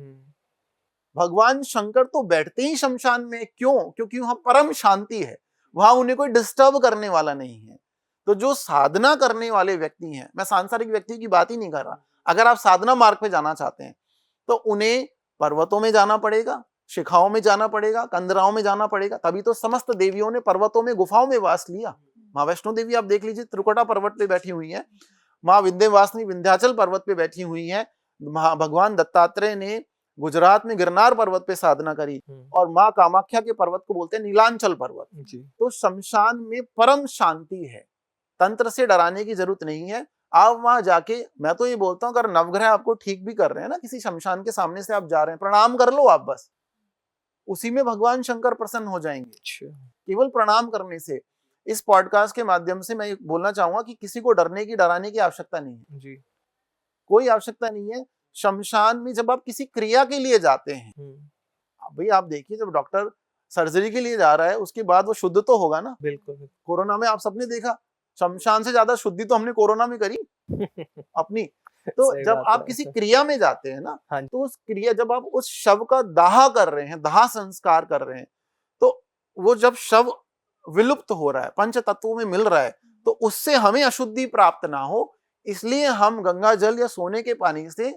भगवान शंकर तो बैठते ही शमशान में, क्यों? क्योंकि वहां परम शांति है, वहां उन्हें कोई डिस्टर्ब करने वाला नहीं है। तो जो साधना करने वाले व्यक्ति हैं, मैं सांसारिक व्यक्ति की बात ही नहीं कर रहा, अगर आप साधना मार्ग पे जाना चाहते हैं तो उन्हें पर्वतों में जाना पड़ेगा, शिखाओं में जाना पड़ेगा, कंदराओं में जाना पड़ेगा। तभी तो समस्त देवियों ने पर्वतों में गुफाओं में वास लिया। माँ वैष्णो देवी आप देख लीजिए त्रिकुटा पर्वत पे बैठी हुई है, माँ विंध्यवासिनी विंध्याचल पर्वत पे बैठी हुई है, भगवान दत्तात्रेय ने गुजरात में गिरनार पर्वत पे साधना करी, और माँ कामाख्या के पर्वत को बोलते हैं नीलांचल पर्वत। तो शमशान में परम शांति है, तंत्र से डराने की जरूरत नहीं है। आप वहां जाके, मैं तो ये बोलता हूँ अगर नवग्रह आपको ठीक भी कर रहे हैं ना, किसी शमशान के सामने से आप जा रहे हैं, प्रणाम कर लो आप बस। उसी में भगवान शंकर प्रसन्न हो जाएंगे अच्छा। केवल प्रणाम करने से। इस पॉडकास्ट के माध्यम से मैं बोलना चाहूंगा कि किसी को डरने की डराने की आवश्यकता नहीं है, जी। कोई आवश्यकता नहीं है। शमशान में जब आप किसी क्रिया के लिए जाते हैं, भाई आप देखिए जब डॉक्टर सर्जरी के लिए जा रहा है उसके बाद वो शुद्ध तो होगा ना। बिल्कुल। कोरोना में आप सबने देखा, शमशान से ज्यादा शुद्धि तो हमने कोरोना में करी अपनी। तो सही जब बात आप है। किसी क्रिया में जाते हैं ना, हाँ जी। तो उस क्रिया जब आप उस शव का दाह कर रहे हैं, दाह संस्कार कर रहे हैं, तो वो जब शव विलुप्त हो रहा है, पंच तत्वों में मिल रहा है, तो उससे हमें अशुद्धि प्राप्त ना हो, इसलिए हम गंगा जल या सोने के पानी से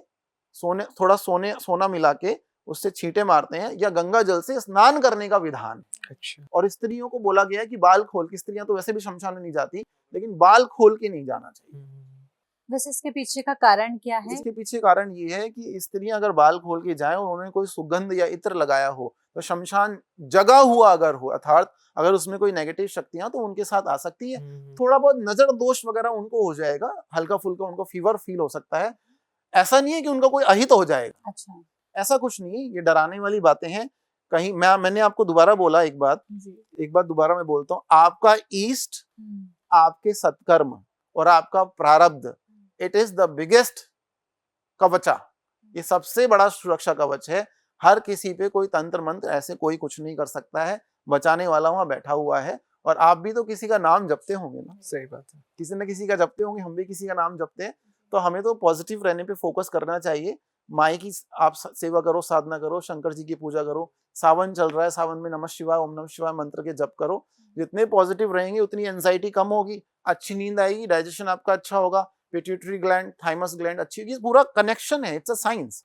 थोड़ा सोना मिला के उससे छींटे मारते हैं, या गंगा जल से स्नान करने का विधान। अच्छा। और स्त्रियों को बोला गया है कि बाल खोल के, स्त्रियां तो वैसे भी शमशान में नहीं जाती, लेकिन बाल खोल के नहीं जाना चाहिए। वैसे इसके पीछे का कारण क्या है? इसके पीछे कारण ये है कि स्त्रियां अगर बाल खोल के जाएं और उन्होंने कोई सुगंध या इत्र लगाया हो, तो शमशान जगा हुआ अगर हो, अर्थात अगर उसमें कोई नेगेटिव शक्तियां तो उनके साथ आ सकती है। थोड़ा बहुत नजर दोष वगैरह उनको हो जाएगा, हल्का फुल्का उनको फीवर फील हो सकता है। ऐसा नहीं है कि उनका कोई अहित हो जाएगा, अच्छा। ऐसा कुछ नहीं, ये डराने वाली बातें हैं। कहीं मैंने आपको दोबारा बोला, एक बात दोबारा मैं बोलता हूँ, आपका ईस्ट, आपके सत्कर्म और आपका प्रारब्ध, इट इज द बिगेस्ट कवचा, ये सबसे बड़ा सुरक्षा कवच है। हर किसी पे कोई तंत्र मंत्र ऐसे कोई कुछ नहीं कर सकता है, बचाने वाला वहां बैठा हुआ है। और आप भी तो किसी का नाम जपते होंगे ना, सही बात है। किसी न किसी का जपते होंगे, हम भी किसी का नाम जपते हैं। तो हमें तो पॉजिटिव रहने पे फोकस करना चाहिए। माई की आप सेवा करो, साधना करो, शंकर जी की पूजा करो। सावन चल रहा है, सावन में नमः शिवाय, ओम नमः शिवाय मंत्र के जप करो। जितने पॉजिटिव रहेंगे उतनी एंजाइटी कम होगी, अच्छी नींद आएगी, डाइजेशन आपका अच्छा होगा, पिट्यूटरी ग्लैंड, थाइमस ग्लैंड अच्छी होगी। पूरा कनेक्शन है, इट्स अ साइंस,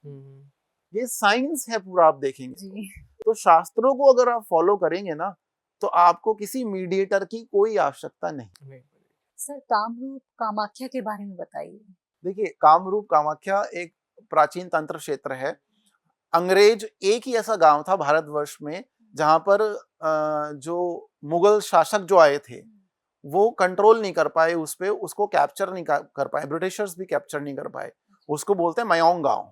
ये साइंस है पूरा। आप देखेंगे तो शास्त्रों को अगर आप फॉलो करेंगे ना, तो आपको किसी मीडिएटर की कोई आवश्यकता नहीं। सर, कामरूप कामाख्या के बारे में बताइए। देखिए, कामरूप कामाख्या एक प्राचीन तंत्र क्षेत्र है। अंग्रेज, एक ही ऐसा गांव था भारतवर्ष में जहां पर जो मुगल शासक जो आए थे वो कंट्रोल नहीं कर पाए उस पे, उसको कैप्चर नहीं कर पाए, ब्रिटिशर्स भी कैप्चर नहीं कर पाए। उसको बोलते हैं मयोंग गांव।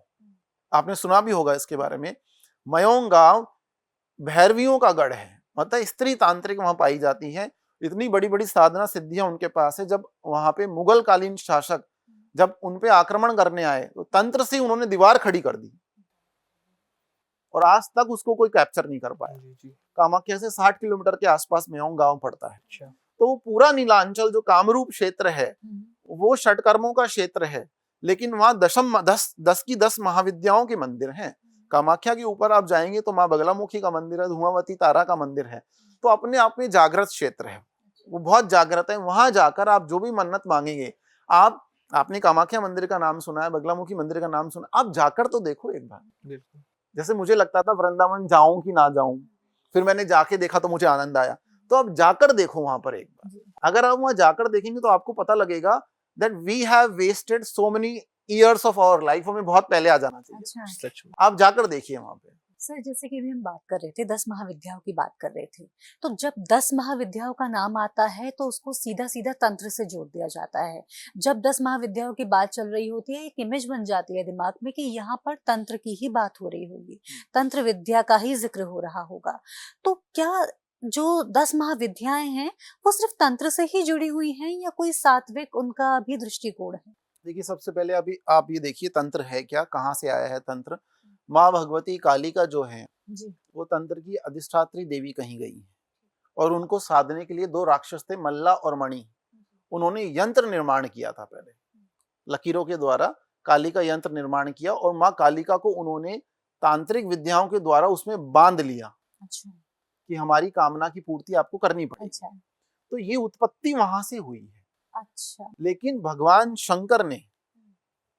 आपने सुना भी होगा इसके बारे में। मयोंग गांव भैरवियों का गढ़ है, मतलब स्त्री तांत्रिक वहां पाई जाती है। इतनी बड़ी बड़ी साधना सिद्धियां उनके पास है। जब वहां पे मुगल कालीन शासक जब उन पे आक्रमण करने आए तो तंत्र से उन्होंने दीवार खड़ी कर दी और आज तक उसको कोई कैप्चर नहीं कर पाया। कामाख्या से 60 किलोमीटर के आसपास मयोंग गांव पड़ता है। तो वो पूरा नीलांचल जो कामरूप क्षेत्र है वो षटकर्मों का क्षेत्र है, लेकिन वहां 10 की 10 महाविद्याओं के मंदिर हैं। कामाख्या के ऊपर आप जाएंगे तो माँ बगलामुखी का मंदिर है, धुआंवती तारा का मंदिर है। तो अपने आप में जागृत क्षेत्र है, वो बहुत जागृत है। वहां जाकर आप जो भी मन्नत मांगेंगे, आपने कामाख्या मंदिर का नाम सुना है, बगलामुखी मंदिर का नाम सुना, आप जाकर तो देखो एक बार। जैसे मुझे लगता था वृंदावन जाऊं कि ना जाऊं, फिर मैंने जाके देखा तो मुझे आनंद आया। तो आप जाकर देखो वहां पर एक बार। अगर आप वहां जाकर देखेंगे तो आपको पता लगेगा that we have wasted so many years of our life, हमें बहुत पहले आ जाना चाहिए। अच्छा। आप जाकर देखिए वहां पे। सर, जैसे कि अभी हम बात कर रहे थे, 10 महाविद्याओं की बात कर रहे थे, तो जब 10 महाविद्याओं का नाम आता है तो उसको सीधा सीधा तंत्र से जोड़ दिया जाता है। जब 10 महाविद्याओं की बात चल रही होती है, एक इमेज बन जाती है दिमाग में कि यहाँ पर तंत्र की ही बात हो रही होगी, तंत्र विद्या का ही जिक्र हो रहा होगा। तो क्या जो 10 महाविद्याएं हैं वो सिर्फ तंत्र से ही जुड़ी हुई हैं या कोई सात्विक उनका भी दृष्टिकोण है? देखिए, सबसे पहले अभी आप ये देखिए तंत्र है क्या, कहाँ से आया है तंत्र। माँ भगवती कालिका जो है वो तंत्र की अधिष्ठात्री देवी कही गई है, और उनको साधने के लिए 2 राक्षस थे, मल्ला और मणि। उन्होंने यंत्र निर्माण किया था पहले, लकीरों के द्वारा कालिका यंत्र निर्माण किया, और माँ कालिका को उन्होंने तांत्रिक विद्याओं के द्वारा उसमें बांध लिया। अच्छा। कि हमारी कामना की पूर्ति आपको करनी पड़ेगी। अच्छा। तो ये उत्पत्ति वहां से हुई है। अच्छा। लेकिन भगवान शंकर ने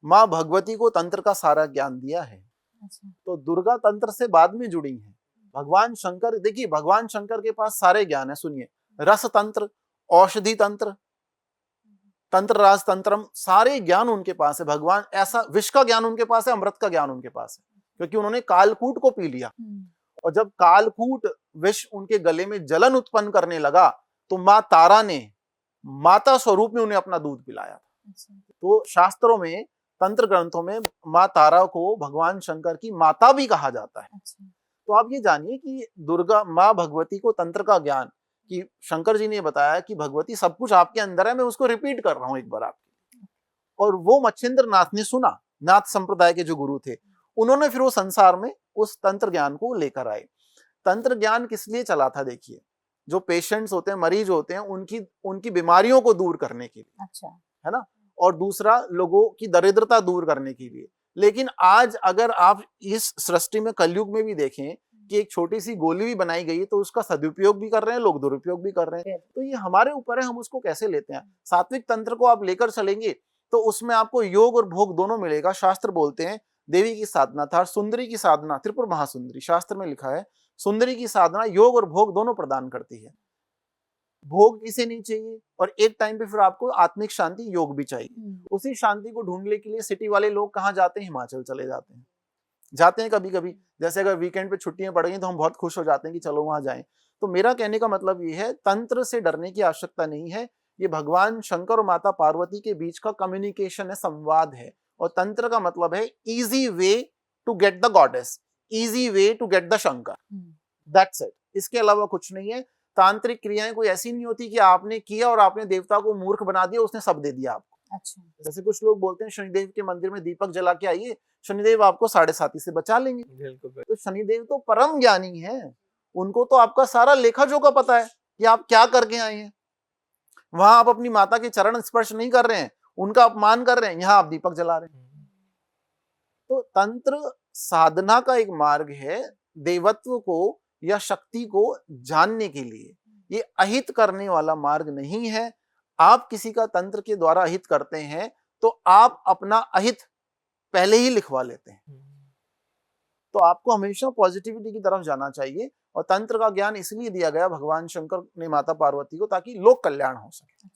माँ भगवती को तंत्र का सारा ज्ञान दिया है। अच्छा। तो दुर्गा तंत्र से बाद में जुड़ी है। भगवान शंकर, देखिए भगवान शंकर के पास सारे ज्ञान है। सुनिए, रस तंत्र, औषधि तंत्र, तंत्र राज तंत्रम, सारे ज्ञान उनके पास है। भगवान ऐसा विष का ज्ञान उनके पास है, अमृत का ज्ञान उनके पास है, क्योंकि उन्होंने कालकूट को पी लिया। और जब कालकूट विष उनके गले में जलन उत्पन्न करने लगा तो माँ तारा ने माता स्वरूप में उन्हें अपना दूध पिलाया। तो शास्त्रों में, तंत्र ग्रंथों में माँ तारा को भगवान शंकर की माता भी कहा जाता है। तो आप ये जानिए कि दुर्गा माँ भगवती को तंत्र का ज्ञान, कि शंकर जी ने बताया कि भगवती सब कुछ आपके अंदर है, मैं उसको रिपीट कर रहा हूं एक बार आपके। और वो मच्छिंद्र नाथ ने सुना, नाथ संप्रदाय के जो गुरु थे, उन्होंने फिर वो संसार में उस तंत्र ज्ञान को लेकर आए। तंत्र ज्ञान किस लिए चला था? देखिए, जो पेशेंट्स होते हैं, मरीज होते हैं, उनकी बीमारियों को दूर करने के लिए, अच्छा, है ना, और दूसरा लोगों की दरिद्रता दूर करने के लिए। लेकिन आज अगर आप इस सृष्टि में, कलयुग में भी देखें कि एक छोटी सी गोली भी बनाई गई है तो उसका सदुपयोग भी कर रहे हैं लोग, दुरुपयोग भी कर रहे हैं। तो ये हमारे ऊपर है, हम उसको कैसे लेते हैं। सात्विक तंत्र को आप लेकर चलेंगे तो उसमें आपको योग और भोग दोनों मिलेगा। शास्त्र बोलते हैं देवी की साधना था, सुंदरी की साधना, त्रिपुर महासुंदरी, शास्त्र में लिखा है सुंदरी की साधना योग और भोग दोनों प्रदान करती है। भोग किसे नहीं चाहिए, और एक टाइम पे फिर आपको आत्मिक शांति, योग भी चाहिए। उसी शांति को ढूंढने के लिए सिटी वाले लोग कहाँ जाते हैं? हिमाचल चले जाते हैं कभी कभी। जैसे अगर वीकेंड पे छुट्टियां पड़ गई तो हम बहुत खुश हो जाते हैं कि चलो वहां जाएं। तो मेरा कहने का मतलब ये है, तंत्र से डरने की आवश्यकता नहीं है। ये भगवान शंकर और माता पार्वती के बीच का कम्युनिकेशन है, संवाद है। और तंत्र का मतलब है easy way to get the goddess, easy way to get the Shankar, that's it. इसके अलावा कुछ नहीं है। तांत्रिक क्रियाएं कोई ऐसी नहीं होती कि आपने किया और आपने देवता को मूर्ख बना दिया, उसने सब दे दिया आपको। अच्छा, जैसे कुछ लोग बोलते हैं शनिदेव के मंदिर में दीपक जला के आइए, शनिदेव आपको 7.5 से बचा लेंगे। बिल्कुल तो शनिदेव तो परम ज्ञानी है, उनको तो आपका सारा लेखा जोखा पता है कि आप क्या करके आए हैं। वहां आप अपनी माता के चरण स्पर्श नहीं कर रहे हैं, उनका अपमान कर रहे हैं, यहाँ आप दीपक जला रहे हैं। तो तंत्र साधना का एक मार्ग है, देवत्व को या शक्ति को जानने के लिए। ये अहित करने वाला मार्ग नहीं है। आप किसी का तंत्र के द्वारा अहित करते हैं तो आप अपना अहित पहले ही लिखवा लेते हैं। तो आपको हमेशा पॉजिटिविटी की तरफ जाना चाहिए। और तंत्र का ज्ञान इसलिए दिया गया भगवान शंकर ने माता पार्वती को, ताकि लोक कल्याण हो सके।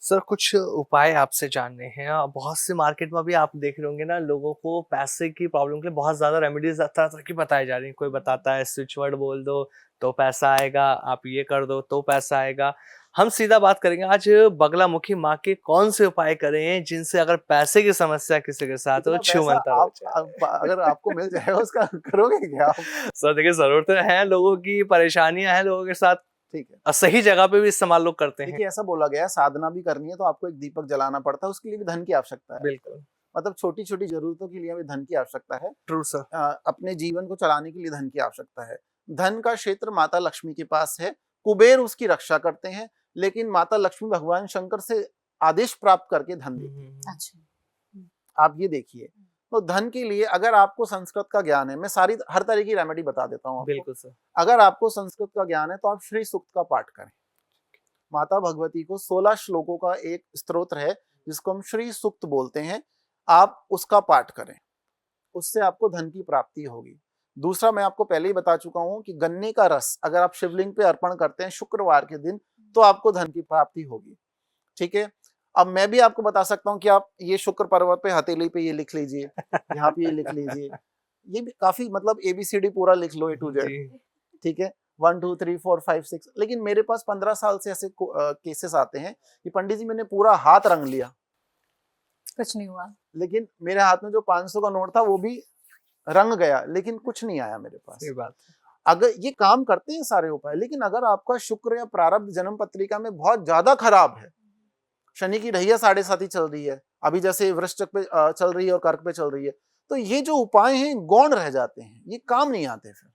सर कुछ उपाय आपसे जानने हैं। बहुत से मार्केट में भी आप देख रहे होंगे ना, लोगों को पैसे की प्रॉब्लम के लिए बहुत ज्यादा रेमेडीज तरह तरह की बताई जा रही है। कोई बताता है स्विच वर्ड बोल दो तो पैसा आएगा, आप ये कर दो तो पैसा आएगा। हम सीधा बात करेंगे आज बगलामुखी माँ के कौन से उपाय करें जिनसे अगर पैसे की समस्या किसी के साथ हो, इतना पैसा छूमंतर हो जाए। अगर आपको मिल जाएगा उसका करोगे क्या आप? सर देखिए, जरूरतें हैं लोगों की, परेशानियां हैं लोगों के साथ, ठीक है, और सही जगह पे भी इस्तेमाल लोग करते हैं। देखिए ऐसा बोला गया है साधना भी करनी है तो आपको एक दीपक जलाना पड़ता है, उसके लिए भी धन की आवश्यकता है। बिल्कुल मतलब छोटी छोटी जरूरतों के लिए भी धन की आवश्यकता है। True sir. अपने जीवन को चलाने के लिए धन की आवश्यकता है। धन का क्षेत्र माता लक्ष्मी के पास है, कुबेर उसकी रक्षा करते हैं, लेकिन माता लक्ष्मी भगवान शंकर से आदेश प्राप्त करके धन देती है। अच्छा, आप ये देखिए, तो धन के लिए अगर आपको संस्कृत का ज्ञान है, मैं हर तरह की रेमेडी बता देता हूँ आपको। बिल्कुल सर। अगर आपको संस्कृत का ज्ञान है तो आप श्री सूक्त का पाठ करें। माता भगवती को 16 श्लोकों का एक स्तोत्र है जिसको हम श्री सूक्त बोलते हैं, आप उसका पाठ करें, उससे आपको धन की प्राप्ति होगी। दूसरा, मैं आपको पहले ही बता चुका हूं कि गन्ने का रस अगर आप शिवलिंग पे अर्पण करते हैं शुक्रवार के दिन तो आपको धन की प्राप्ति होगी। ठीक है, अब मैं भी आपको बता सकता हूं कि आप ये शुक्र पर्व पे हथेली पे ये लिख लीजिए, यहाँ पे ये लिख लीजिए, ये भी काफी मतलब ABCD पूरा लिख लो A to Z। ठीक है, 1 2 3 4 5 6। लेकिन मेरे पास 15 साल से ऐसे केसेस आते हैं कि पंडित जी मैंने पूरा हाथ रंग लिया, कुछ नहीं हुआ। लेकिन मेरे हाथ में जो 500 का नोट था वो भी रंग गया, लेकिन कुछ नहीं आया मेरे पास। सही बात। अगर ये काम करते हैं सारे उपाय, लेकिन अगर आपका शुक्र या प्रारब्ध जन्म पत्रिका में बहुत ज्यादा खराब है, शनि की ढैया 7.5 चल रही है, अभी जैसे वृश्चिक पे चल रही है और कर्क पे चल रही है, तो ये जो उपाय हैं गौण रह जाते हैं, ये काम नहीं आते। फिर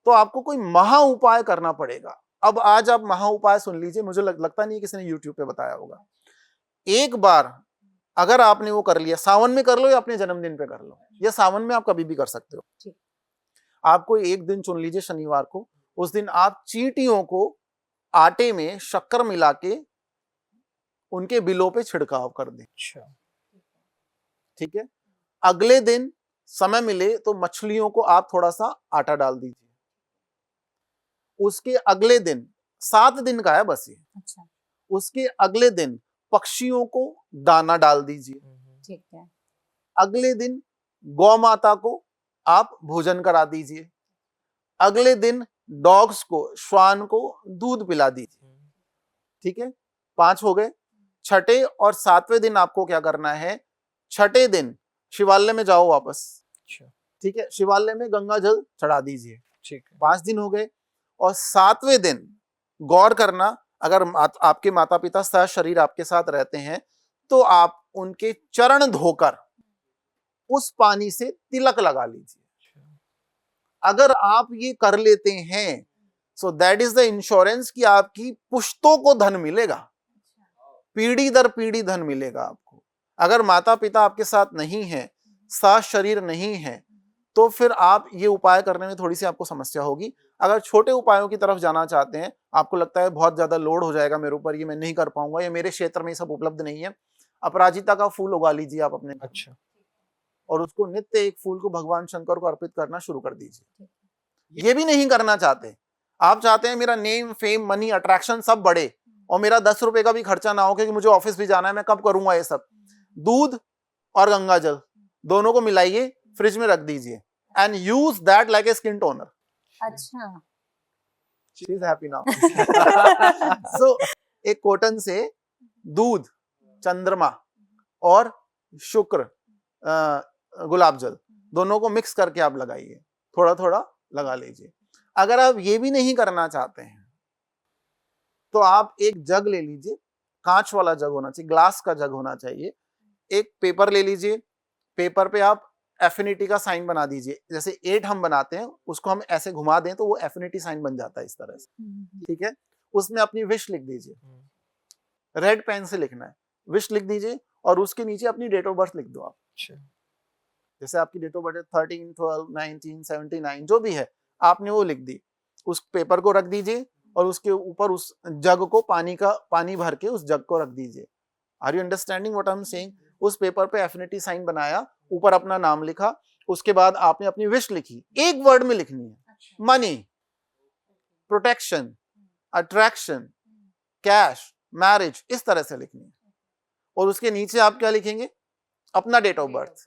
तो आपको कोई महा उपाय करना पड़ेगा। अब आज आप महा उपाय सुन लीजिए, मुझे लगता नहीं किसी ने यूट्यूब पे बताया होगा। एक बार अगर आपने वो कर लिया, सावन में कर लो या अपने जन्मदिन पे कर लो, या सावन में आप कभी भी कर सकते हो। आपको एक दिन चुन लीजिए शनिवार को, उस दिन आप चींटियों को आटे में शक्कर मिला के उनके बिलों पे छिड़काव कर दें। अच्छा, ठीक है, अगले दिन समय मिले तो मछलियों को आप थोड़ा सा आटा डाल दीजिए। उसके अगले दिन, 7 दिन का है बस ये। अच्छा, उसके अगले दिन पक्षियों को दाना डाल दीजिए। ठीक है। अगले दिन गौ माता को आप भोजन करा दीजिए। अगले दिन डॉग्स को, श्वान को दूध पिला दीजिए। ठीक है, 5 हो गए। छठे और 7वें दिन आपको क्या करना है, छठे दिन शिवालय में जाओ वापस। अच्छा, ठीक है, शिवालय में गंगा जल चढ़ा दीजिए। ठीक है। 5 दिन हो गए, और 7वें दिन गौर करना, अगर आपके माता पिता सशरीर आपके साथ रहते हैं तो आप उनके चरण धोकर उस पानी से तिलक लगा लीजिए। अगर आप ये कर लेते हैं, so that is the insurance कि आपकी पुश्तों को धन मिलेगा, पीढ़ी दर पीढ़ी धन मिलेगा आपको। अगर माता पिता आपके साथ नहीं है, सशरीर नहीं है, तो फिर आप ये उपाय करने में थोड़ी सी आपको समस्या होगी। अगर छोटे उपायों की तरफ जाना चाहते हैं, आपको लगता है बहुत ज्यादा लोड हो जाएगा मेरे ऊपर, ये मैं नहीं कर पाऊंगा, या मेरे क्षेत्र में ये सब उपलब्ध नहीं है, अपराजिता का फूल उगा लीजिए आप अपने, अच्छा, और उसको नित्य एक फूल को भगवान शंकर को अर्पित करना शुरू कर दीजिए। ये भी नहीं करना चाहते, आप चाहते हैं मेरा नेम, फेम, मनी, अट्रैक्शन सब बढ़े, और मेरा 10 रुपए का भी खर्चा ना हो क्योंकि मुझे ऑफिस भी जाना है, मैं कब करूंगा ये सब। दूध और गंगा जल दोनों को मिलाइए, फ्रिज में रख दीजिए, and use that like a skin toner. अच्छा। She is happy now. So एक कॉटन से दूध, चंद्रमा और शुक्र, गुलाब जल दोनों को मिक्स करके आप लगाइए, थोड़ा थोड़ा लगा लीजिए। अगर आप ये भी नहीं करना चाहते हैं तो आप एक जग ले लीजिए, कांच वाला जग होना चाहिए, ग्लास का जग होना चाहिए। एक पेपर ले लीजिए, पेपर पे आप एफिनिटी का साइन बना दीजिए, जैसे 8 हम बनाते हैं उसको हम ऐसे घुमा दें तो वो एफिनिटी साइन बन जाता है इस तरह से, ठीक है। उसमें अपनी विश लिख दीजिए, रेड पेन से लिखना है, विश लिख दीजिए, और उसके नीचे अपनी डेट ऑफ बर्थ लिख दो आप। जैसे आपकी डेट ऑफ बर्थ 13, 12, 19, 79 जो भी है, आपने वो लिख दी, उस पेपर को रख दीजिए, और उसके ऊपर उस जग को पानी भर के उस जग को रख दीजिए। Are you understanding what I am saying? उस पेपर पे एफिनिटी साइन बनाया, ऊपर अपना नाम लिखा, उसके बाद आपने अपनी विश लिखी, एक वर्ड में लिखनी है, money, protection, attraction, cash, marriage, इस तरह से लिखनी है। और उसके नीचे आप क्या लिखेंगे? अपना डेट ऑफ बर्थ।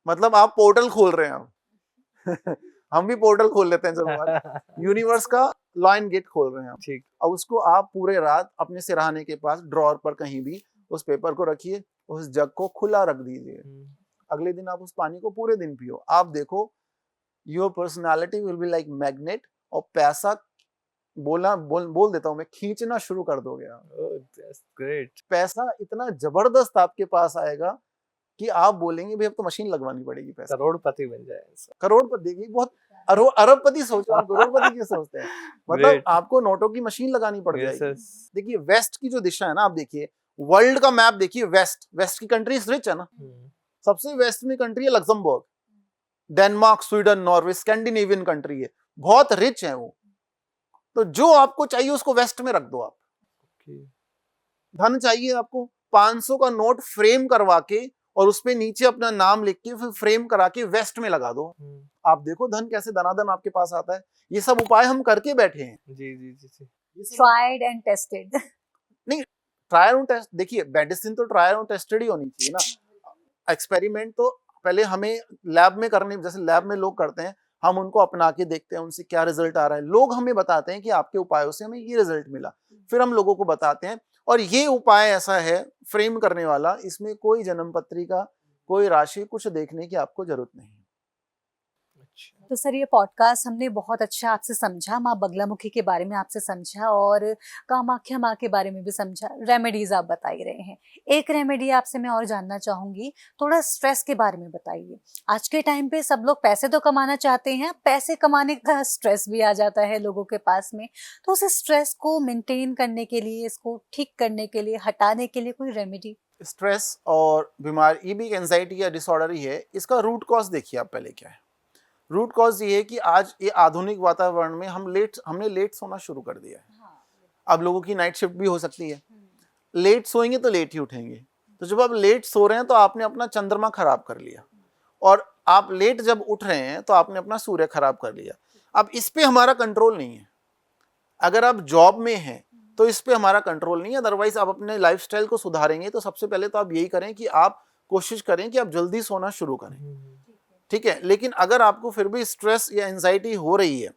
मतलब आप पोर्टल खोल रहे हैं अब। हम भी पोर्टल खोल लेते हैं जब यूनिवर्स का लॉइन गेट खोल रहे हैं हम। ठीक। और उसको आप पूरे रात अपने सिरहाने के पास ड्रॉअर पर कहीं भी उस पेपर को रखिए, उस जग को खुला रख दीजिए। अगले दिन आप उस पानी को पूरे दिन पियो, आप देखो your personality will be like magnet, और पैसा बोल देता हूं मैं, खींचना शुरू कर दोगे आप। ग्रेट। पैसा इतना जबरदस्त आपके पास आएगा कि आप बोलेंगे भाई अब तो मशीन लगवानी पड़ेगी पैसा। करोड़पति बन जाए। करोड़पति, देखिए बहुत अरबपति सोचो, आप करोड़पति क्यों सोचते हैं? मतलब आपको नोटों की मशीन लगानी पड़ जाएगी। देखिए वेस्ट की जो दिशा है ना, आप देखिए वर्ल्ड का मैप देखिए, वेस्ट की कंट्रीज रिच है ना, सबसे वेस्ट में कंट्री है Luxembourg, Denmark, Sweden, Norway, Scandinavian country है, बहुत रिच है वो। तो जो आपको चाहिए उसको वेस्ट में रख दो आप। धन चाहिए आपको, 500 का नोट फ्रेम करवा के और उस पे नीचे अपना नाम लिख के फिर फ्रेम करा के वेस्ट में लगा दो। आप देखो धन कैसे दनादन आपके पास आता है। ये सब उपाय हम करके बैठे हैं। जी जी जी जी। Tried and tested. नहीं, ट्रायल एंड टेस्ट, देखिए मेडिसिन तो ट्रायल एंड टेस्टेड ही होनी चाहिए ना। एक्सपेरिमेंट तो पहले हमें लैब में करने, जैसे लैब में लोग करते हैं, हम उनको अपना के देखते हैं उनसे क्या रिजल्ट आ रहा है। लोग हमें बताते हैं कि आपके उपायों से हमें ये रिजल्ट मिला, फिर हम लोगों को बताते हैं। और ये उपाय ऐसा है फ्रेम करने वाला, इसमें कोई जन्म पत्रिका, कोई राशि, कुछ देखने की आपको जरूरत नहीं। तो सर ये पॉडकास्ट हमने बहुत अच्छा आपसे समझा, माँ बगलामुखी के बारे में आपसे समझा, और कामाख्या माँ के बारे में भी समझा, रेमेडीज आप बता ही रहे हैं। एक रेमेडी आपसे मैं और जानना चाहूंगी, थोड़ा स्ट्रेस के बारे में बताइए। आज के टाइम पे सब लोग पैसे तो कमाना चाहते हैं, पैसे कमाने का स्ट्रेस भी आ जाता है लोगों के पास में, तो उस स्ट्रेस को मेंटेन करने के लिए, इसको ठीक करने के लिए, हटाने के लिए कोई रेमेडी? स्ट्रेस और बीमारी, ये भी एंजाइटी या डिसऑर्डर ही है। इसका रूट कॉज देखिए आप पहले क्या है। रूट कॉज ये है कि आज ये आधुनिक वातावरण में हमने लेट सोना शुरू कर दिया है। अब लोगों की नाइट शिफ्ट भी हो सकती है, लेट सोएंगे तो लेट ही उठेंगे। तो जब आप लेट सो रहे हैं तो आपने अपना चंद्रमा खराब कर लिया, और आप लेट जब उठ रहे हैं तो आपने अपना सूर्य खराब कर लिया। अब इस पे हमारा कंट्रोल नहीं है। अगर आप जॉब में हैं तो इस पे हमारा कंट्रोल नहीं है। अदरवाइज आप अपने लाइफस्टाइल को सुधारेंगे तो सबसे पहले तो आप यही करें कि आप कोशिश करें कि आप जल्दी सोना शुरू करें, ठीक है। लेकिन अगर आपको फिर भी स्ट्रेस या एंजाइटी हो रही है,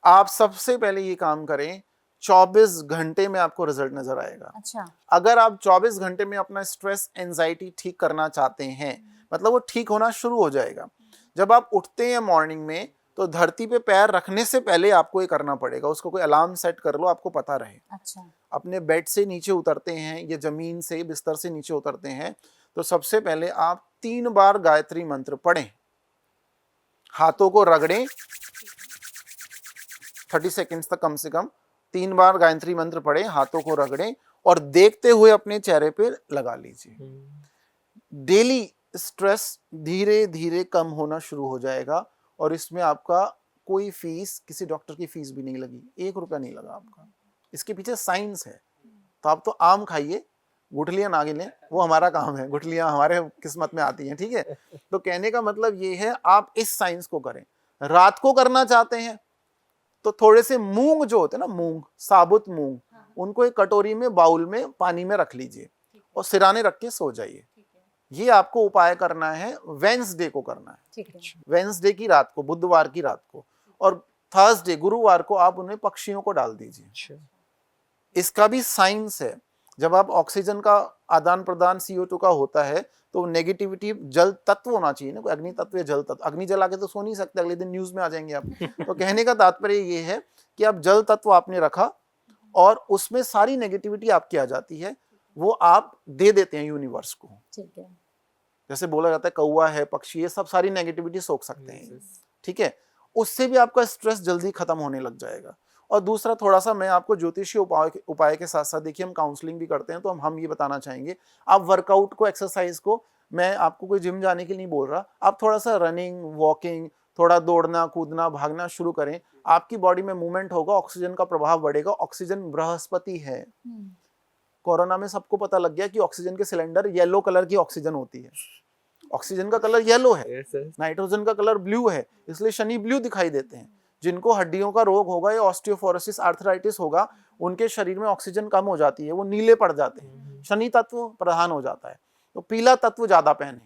आप सबसे पहले ये काम करें, 24 घंटे में आपको रिजल्ट नजर आएगा। अच्छा। अगर आप 24 घंटे में अपना स्ट्रेस एंजाइटी ठीक करना चाहते हैं, मतलब वो ठीक होना शुरू हो जाएगा। जब आप उठते हैं मॉर्निंग में तो धरती पे पैर रखने से पहले आपको ये करना पड़ेगा, उसको कोई अलार्म सेट कर लो, आपको पता रहे। अच्छा। अपने बेड से नीचे उतरते हैं या जमीन से बिस्तर से नीचे उतरते हैं तो सबसे पहले आप 3 बार गायत्री मंत्र पढ़ें, हाथों को रगड़ें 30 सेकंड्स तक, कम से कम 3 बार गायत्री मंत्र पढ़ें, हाथों को रगड़ें और देखते हुए अपने चेहरे पे लगा लीजिए। डेली स्ट्रेस धीरे धीरे कम होना शुरू हो जाएगा और इसमें आपका कोई फीस, किसी डॉक्टर की फीस भी नहीं लगी, 1 रुपया नहीं लगा आपका। इसके पीछे साइंस है। तो आप तो आम खाइए, गुठलियां ना गिलें, वो हमारा काम है, गुठलियां हमारे किस्मत में आती हैं, ठीक है। तो कहने का मतलब ये है, आप इस साइंस को करें। रात को करना चाहते हैं तो थोड़े से मूंग जो होते हैं ना, मूंग, साबुत मूंग, उनको एक कटोरी में, बाउल में पानी में रख लीजिए और सिराने रख के सो जाइए। ये आपको उपाय करना है, वेंसडे को करना है, ठीक है। वेंसडे की रात को, बुधवार की रात को, और थर्सडे, गुरुवार को आप उन्हें पक्षियों को डाल दीजिए। इसका भी साइंस है। जब आप ऑक्सीजन का आदान प्रदान CO2 का होता है तो नेगेटिविटी, जल तत्व होना चाहिए ना, कोई अग्नि तत्व या जल तत्व। अग्नि जला के तो सो नहीं सकते, अगले दिन न्यूज में आ जाएंगे आप। तो कहने का तात्पर्य ये है कि आप जल तत्व आपने रखा और उसमें सारी नेगेटिविटी आपकी आ जाती है, वो आप दे देते हैं यूनिवर्स को। ठीक है। जैसे बोला जाता है कौवा है, पक्षी, ये सब सारी नेगेटिविटी सोख सकते हैं, ठीक है। उससे भी आपका स्ट्रेस जल्दी खत्म होने लग जाएगा। और दूसरा, थोड़ा सा मैं आपको ज्योतिषीय उपाय के साथ साथ, देखिए हम काउंसलिंग भी करते हैं, तो हम ये बताना चाहेंगे, आप वर्कआउट को, एक्सरसाइज को, मैं आपको कोई जिम जाने के लिए नहीं बोल रहा, आप थोड़ा सा रनिंग, वॉकिंग, थोड़ा दौड़ना, कूदना, भागना शुरू करें। आपकी बॉडी में मूवमेंट होगा, ऑक्सीजन का प्रभाव बढ़ेगा। ऑक्सीजन बृहस्पति है। कोरोना में सबको पता लग गया कि ऑक्सीजन के सिलेंडर येलो कलर की ऑक्सीजन होती है। ऑक्सीजन का कलर येलो है, नाइट्रोजन का कलर ब्लू है, इसलिए शनि ब्लू दिखाई देते हैं। जिनको हड्डियों का रोग होगा या ऑस्टियोफोरोसिस, आर्थराइटिस होगा, उनके शरीर में ऑक्सीजन कम हो जाती है, वो नीले पड़ जाते हैं, शनि तत्व प्रधान हो जाता है। तो पीला तत्व ज्यादा पहने,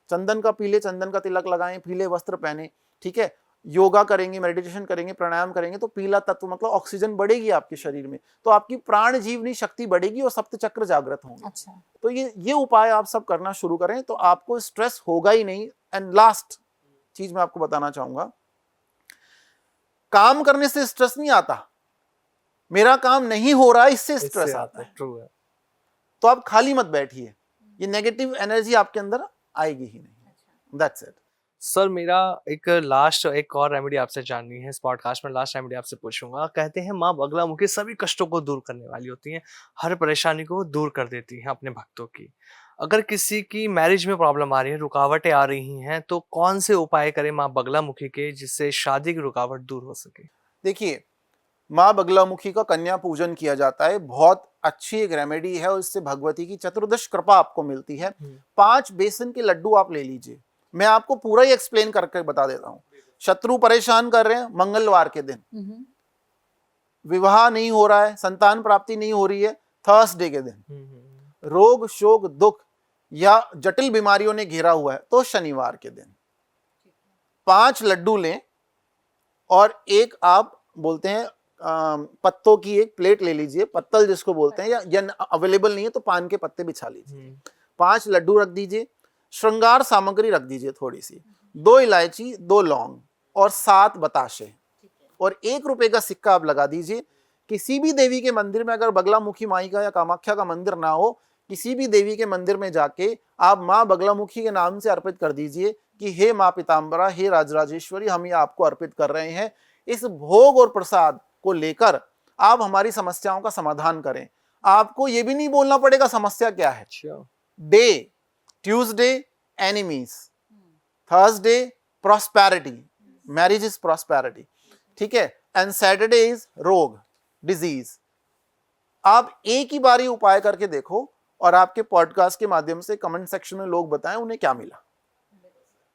चंदन का, पीले चंदन का तिलक लगाएं, पीले वस्त्र पहने, ठीक है। योगा करेंगे, मेडिटेशन करेंगे, प्राणायाम करेंगे तो पीला तत्व मतलब ऑक्सीजन बढ़ेगी आपके शरीर में, तो आपकी प्राण जीवनी शक्ति बढ़ेगी और सप्त चक्र जागृत होंगे। अच्छा। तो ये उपाय आप सब करना शुरू करें तो आपको स्ट्रेस होगा ही नहीं। एंड लास्ट चीज मैं आपको बताना चाहूंगा, काम करने से स्ट्रेस नहीं आता, मेरा काम नहीं हो रहा है इससे स्ट्रेस आता है। तो आप खाली मत बैठिए, ये नेगेटिव एनर्जी आपके अंदर आएगी ही नहीं। That's it. सर, मेरा एक और रेमेडी आपसे जाननी है इस पॉडकास्ट में। लास्ट रेमेडी आपसे पूछूंगा। कहते हैं माँ बगलामुखी सभी कष्टों को दूर करने वाली होती हैं, हर परेशानी को दूर कर देती हैं अपने भक्तों की। अगर किसी की मैरिज में प्रॉब्लम आ रही है, रुकावटें आ रही हैं, तो कौन से उपाय करें माँ बगलामुखी के जिससे शादी की रुकावट दूर हो सके? देखिए, माँ बगलामुखी का कन्या पूजन किया जाता है, बहुत अच्छी एक रेमेडी है और इससे भगवती की चतुर्दश कृपा आपको मिलती है। 5 बेसन के लड्डू आप ले लीजिए, मैं आपको पूरा ही एक्सप्लेन करके बता देता हूँ। शत्रु परेशान कर रहे हैं, मंगलवार के दिन विवाह नहीं हो रहा है, संतान प्राप्ति नहीं हो रही है, थर्सडे के दिन रोग, शोक, दुख या जटिल बीमारियों ने घेरा हुआ है तो शनिवार के दिन 5 लड्डू लें और एक आप बोलते हैं पत्तों की एक प्लेट ले लीजिए, पत्तल जिसको बोलते हैं, या अवेलेबल नहीं है तो पान के पत्ते बिछा लीजिए। 5 लड्डू रख दीजिए, श्रृंगार सामग्री रख दीजिए थोड़ी सी, 2 इलायची, 2 लौंग और 7 बताशे और 1 रुपए का सिक्का आप लगा दीजिए। किसी भी देवी के मंदिर में, अगर बगलामुखी माई का या कामाख्या का मंदिर ना हो, किसी भी देवी के मंदिर में जाके आप माँ बगलामुखी के नाम से अर्पित कर दीजिए कि हे माँ पीताम्बरा, हे राजराजेश्वरी, हम ये आपको अर्पित कर रहे हैं। इस भोग और प्रसाद को लेकर आप हमारी समस्याओं का समाधान करें। आपको ये भी नहीं बोलना पड़ेगा समस्या क्या है। Day, Tuesday enemies, Thursday prosperity, marriage is prosperity, ठीक है, एंड सैटरडे इज रोग, डिजीज। आप एक ही बारी उपाय करके देखो और आपके पॉडकास्ट के माध्यम से कमेंट सेक्शन में लोग बताएं उन्हें क्या मिला।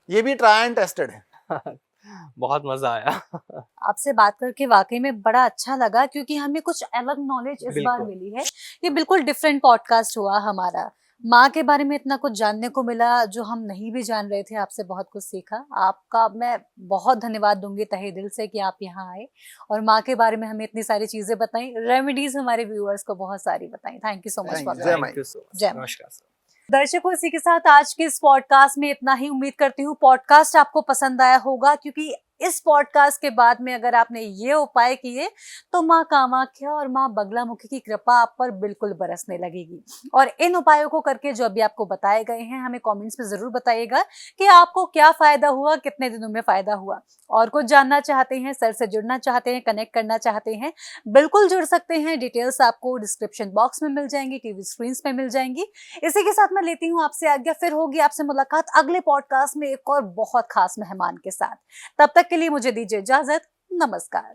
ये भी ट्राई एंड टेस्टेड है। बहुत मजा आया। आपसे बात करके वाकई में बड़ा अच्छा लगा, क्योंकि हमें कुछ अलग नॉलेज इस बार मिली है। ये बिल्कुल डिफरेंट पॉडकास्ट हुआ हमारा। माँ के बारे में इतना कुछ जानने को मिला जो हम नहीं भी जान रहे थे, आपसे बहुत कुछ सीखा। आपका मैं बहुत धन्यवाद दूंगी तहे दिल से कि आप यहाँ आए और माँ के बारे में हमें इतनी सारी चीजें बताई, रेमेडीज हमारे व्यूअर्स को बहुत सारी बताई। Thank you so much for that. नमस्कार सर। दर्शकों, इसी के साथ आज के इस पॉडकास्ट में इतना ही। उम्मीद करती हूँ पॉडकास्ट आपको पसंद आया होगा, क्योंकि इस पॉडकास्ट के बाद में अगर आपने ये उपाय किए तो माँ कामाख्या और माँ बगलामुखी की कृपा आप पर बिल्कुल बरसने लगेगी। और इन उपायों को करके जो अभी आपको बताए गए हैं, हमें कमेंट्स में जरूर बताइएगा कि आपको क्या फायदा हुआ, कितने दिनों में फायदा हुआ। और कुछ जानना चाहते हैं, सर से जुड़ना चाहते हैं, कनेक्ट करना चाहते हैं, बिल्कुल जुड़ सकते हैं। डिटेल्स आपको डिस्क्रिप्शन बॉक्स में मिल जाएंगी, टीवी स्क्रीन पे मिल जाएंगी। इसी के साथ मैं लेती हूँ आपसे आज्ञा, फिर होगी आपसे मुलाकात अगले पॉडकास्ट में एक और बहुत खास मेहमान के साथ। तब तक के लिए मुझे दीजिए इजाजत। नमस्कार।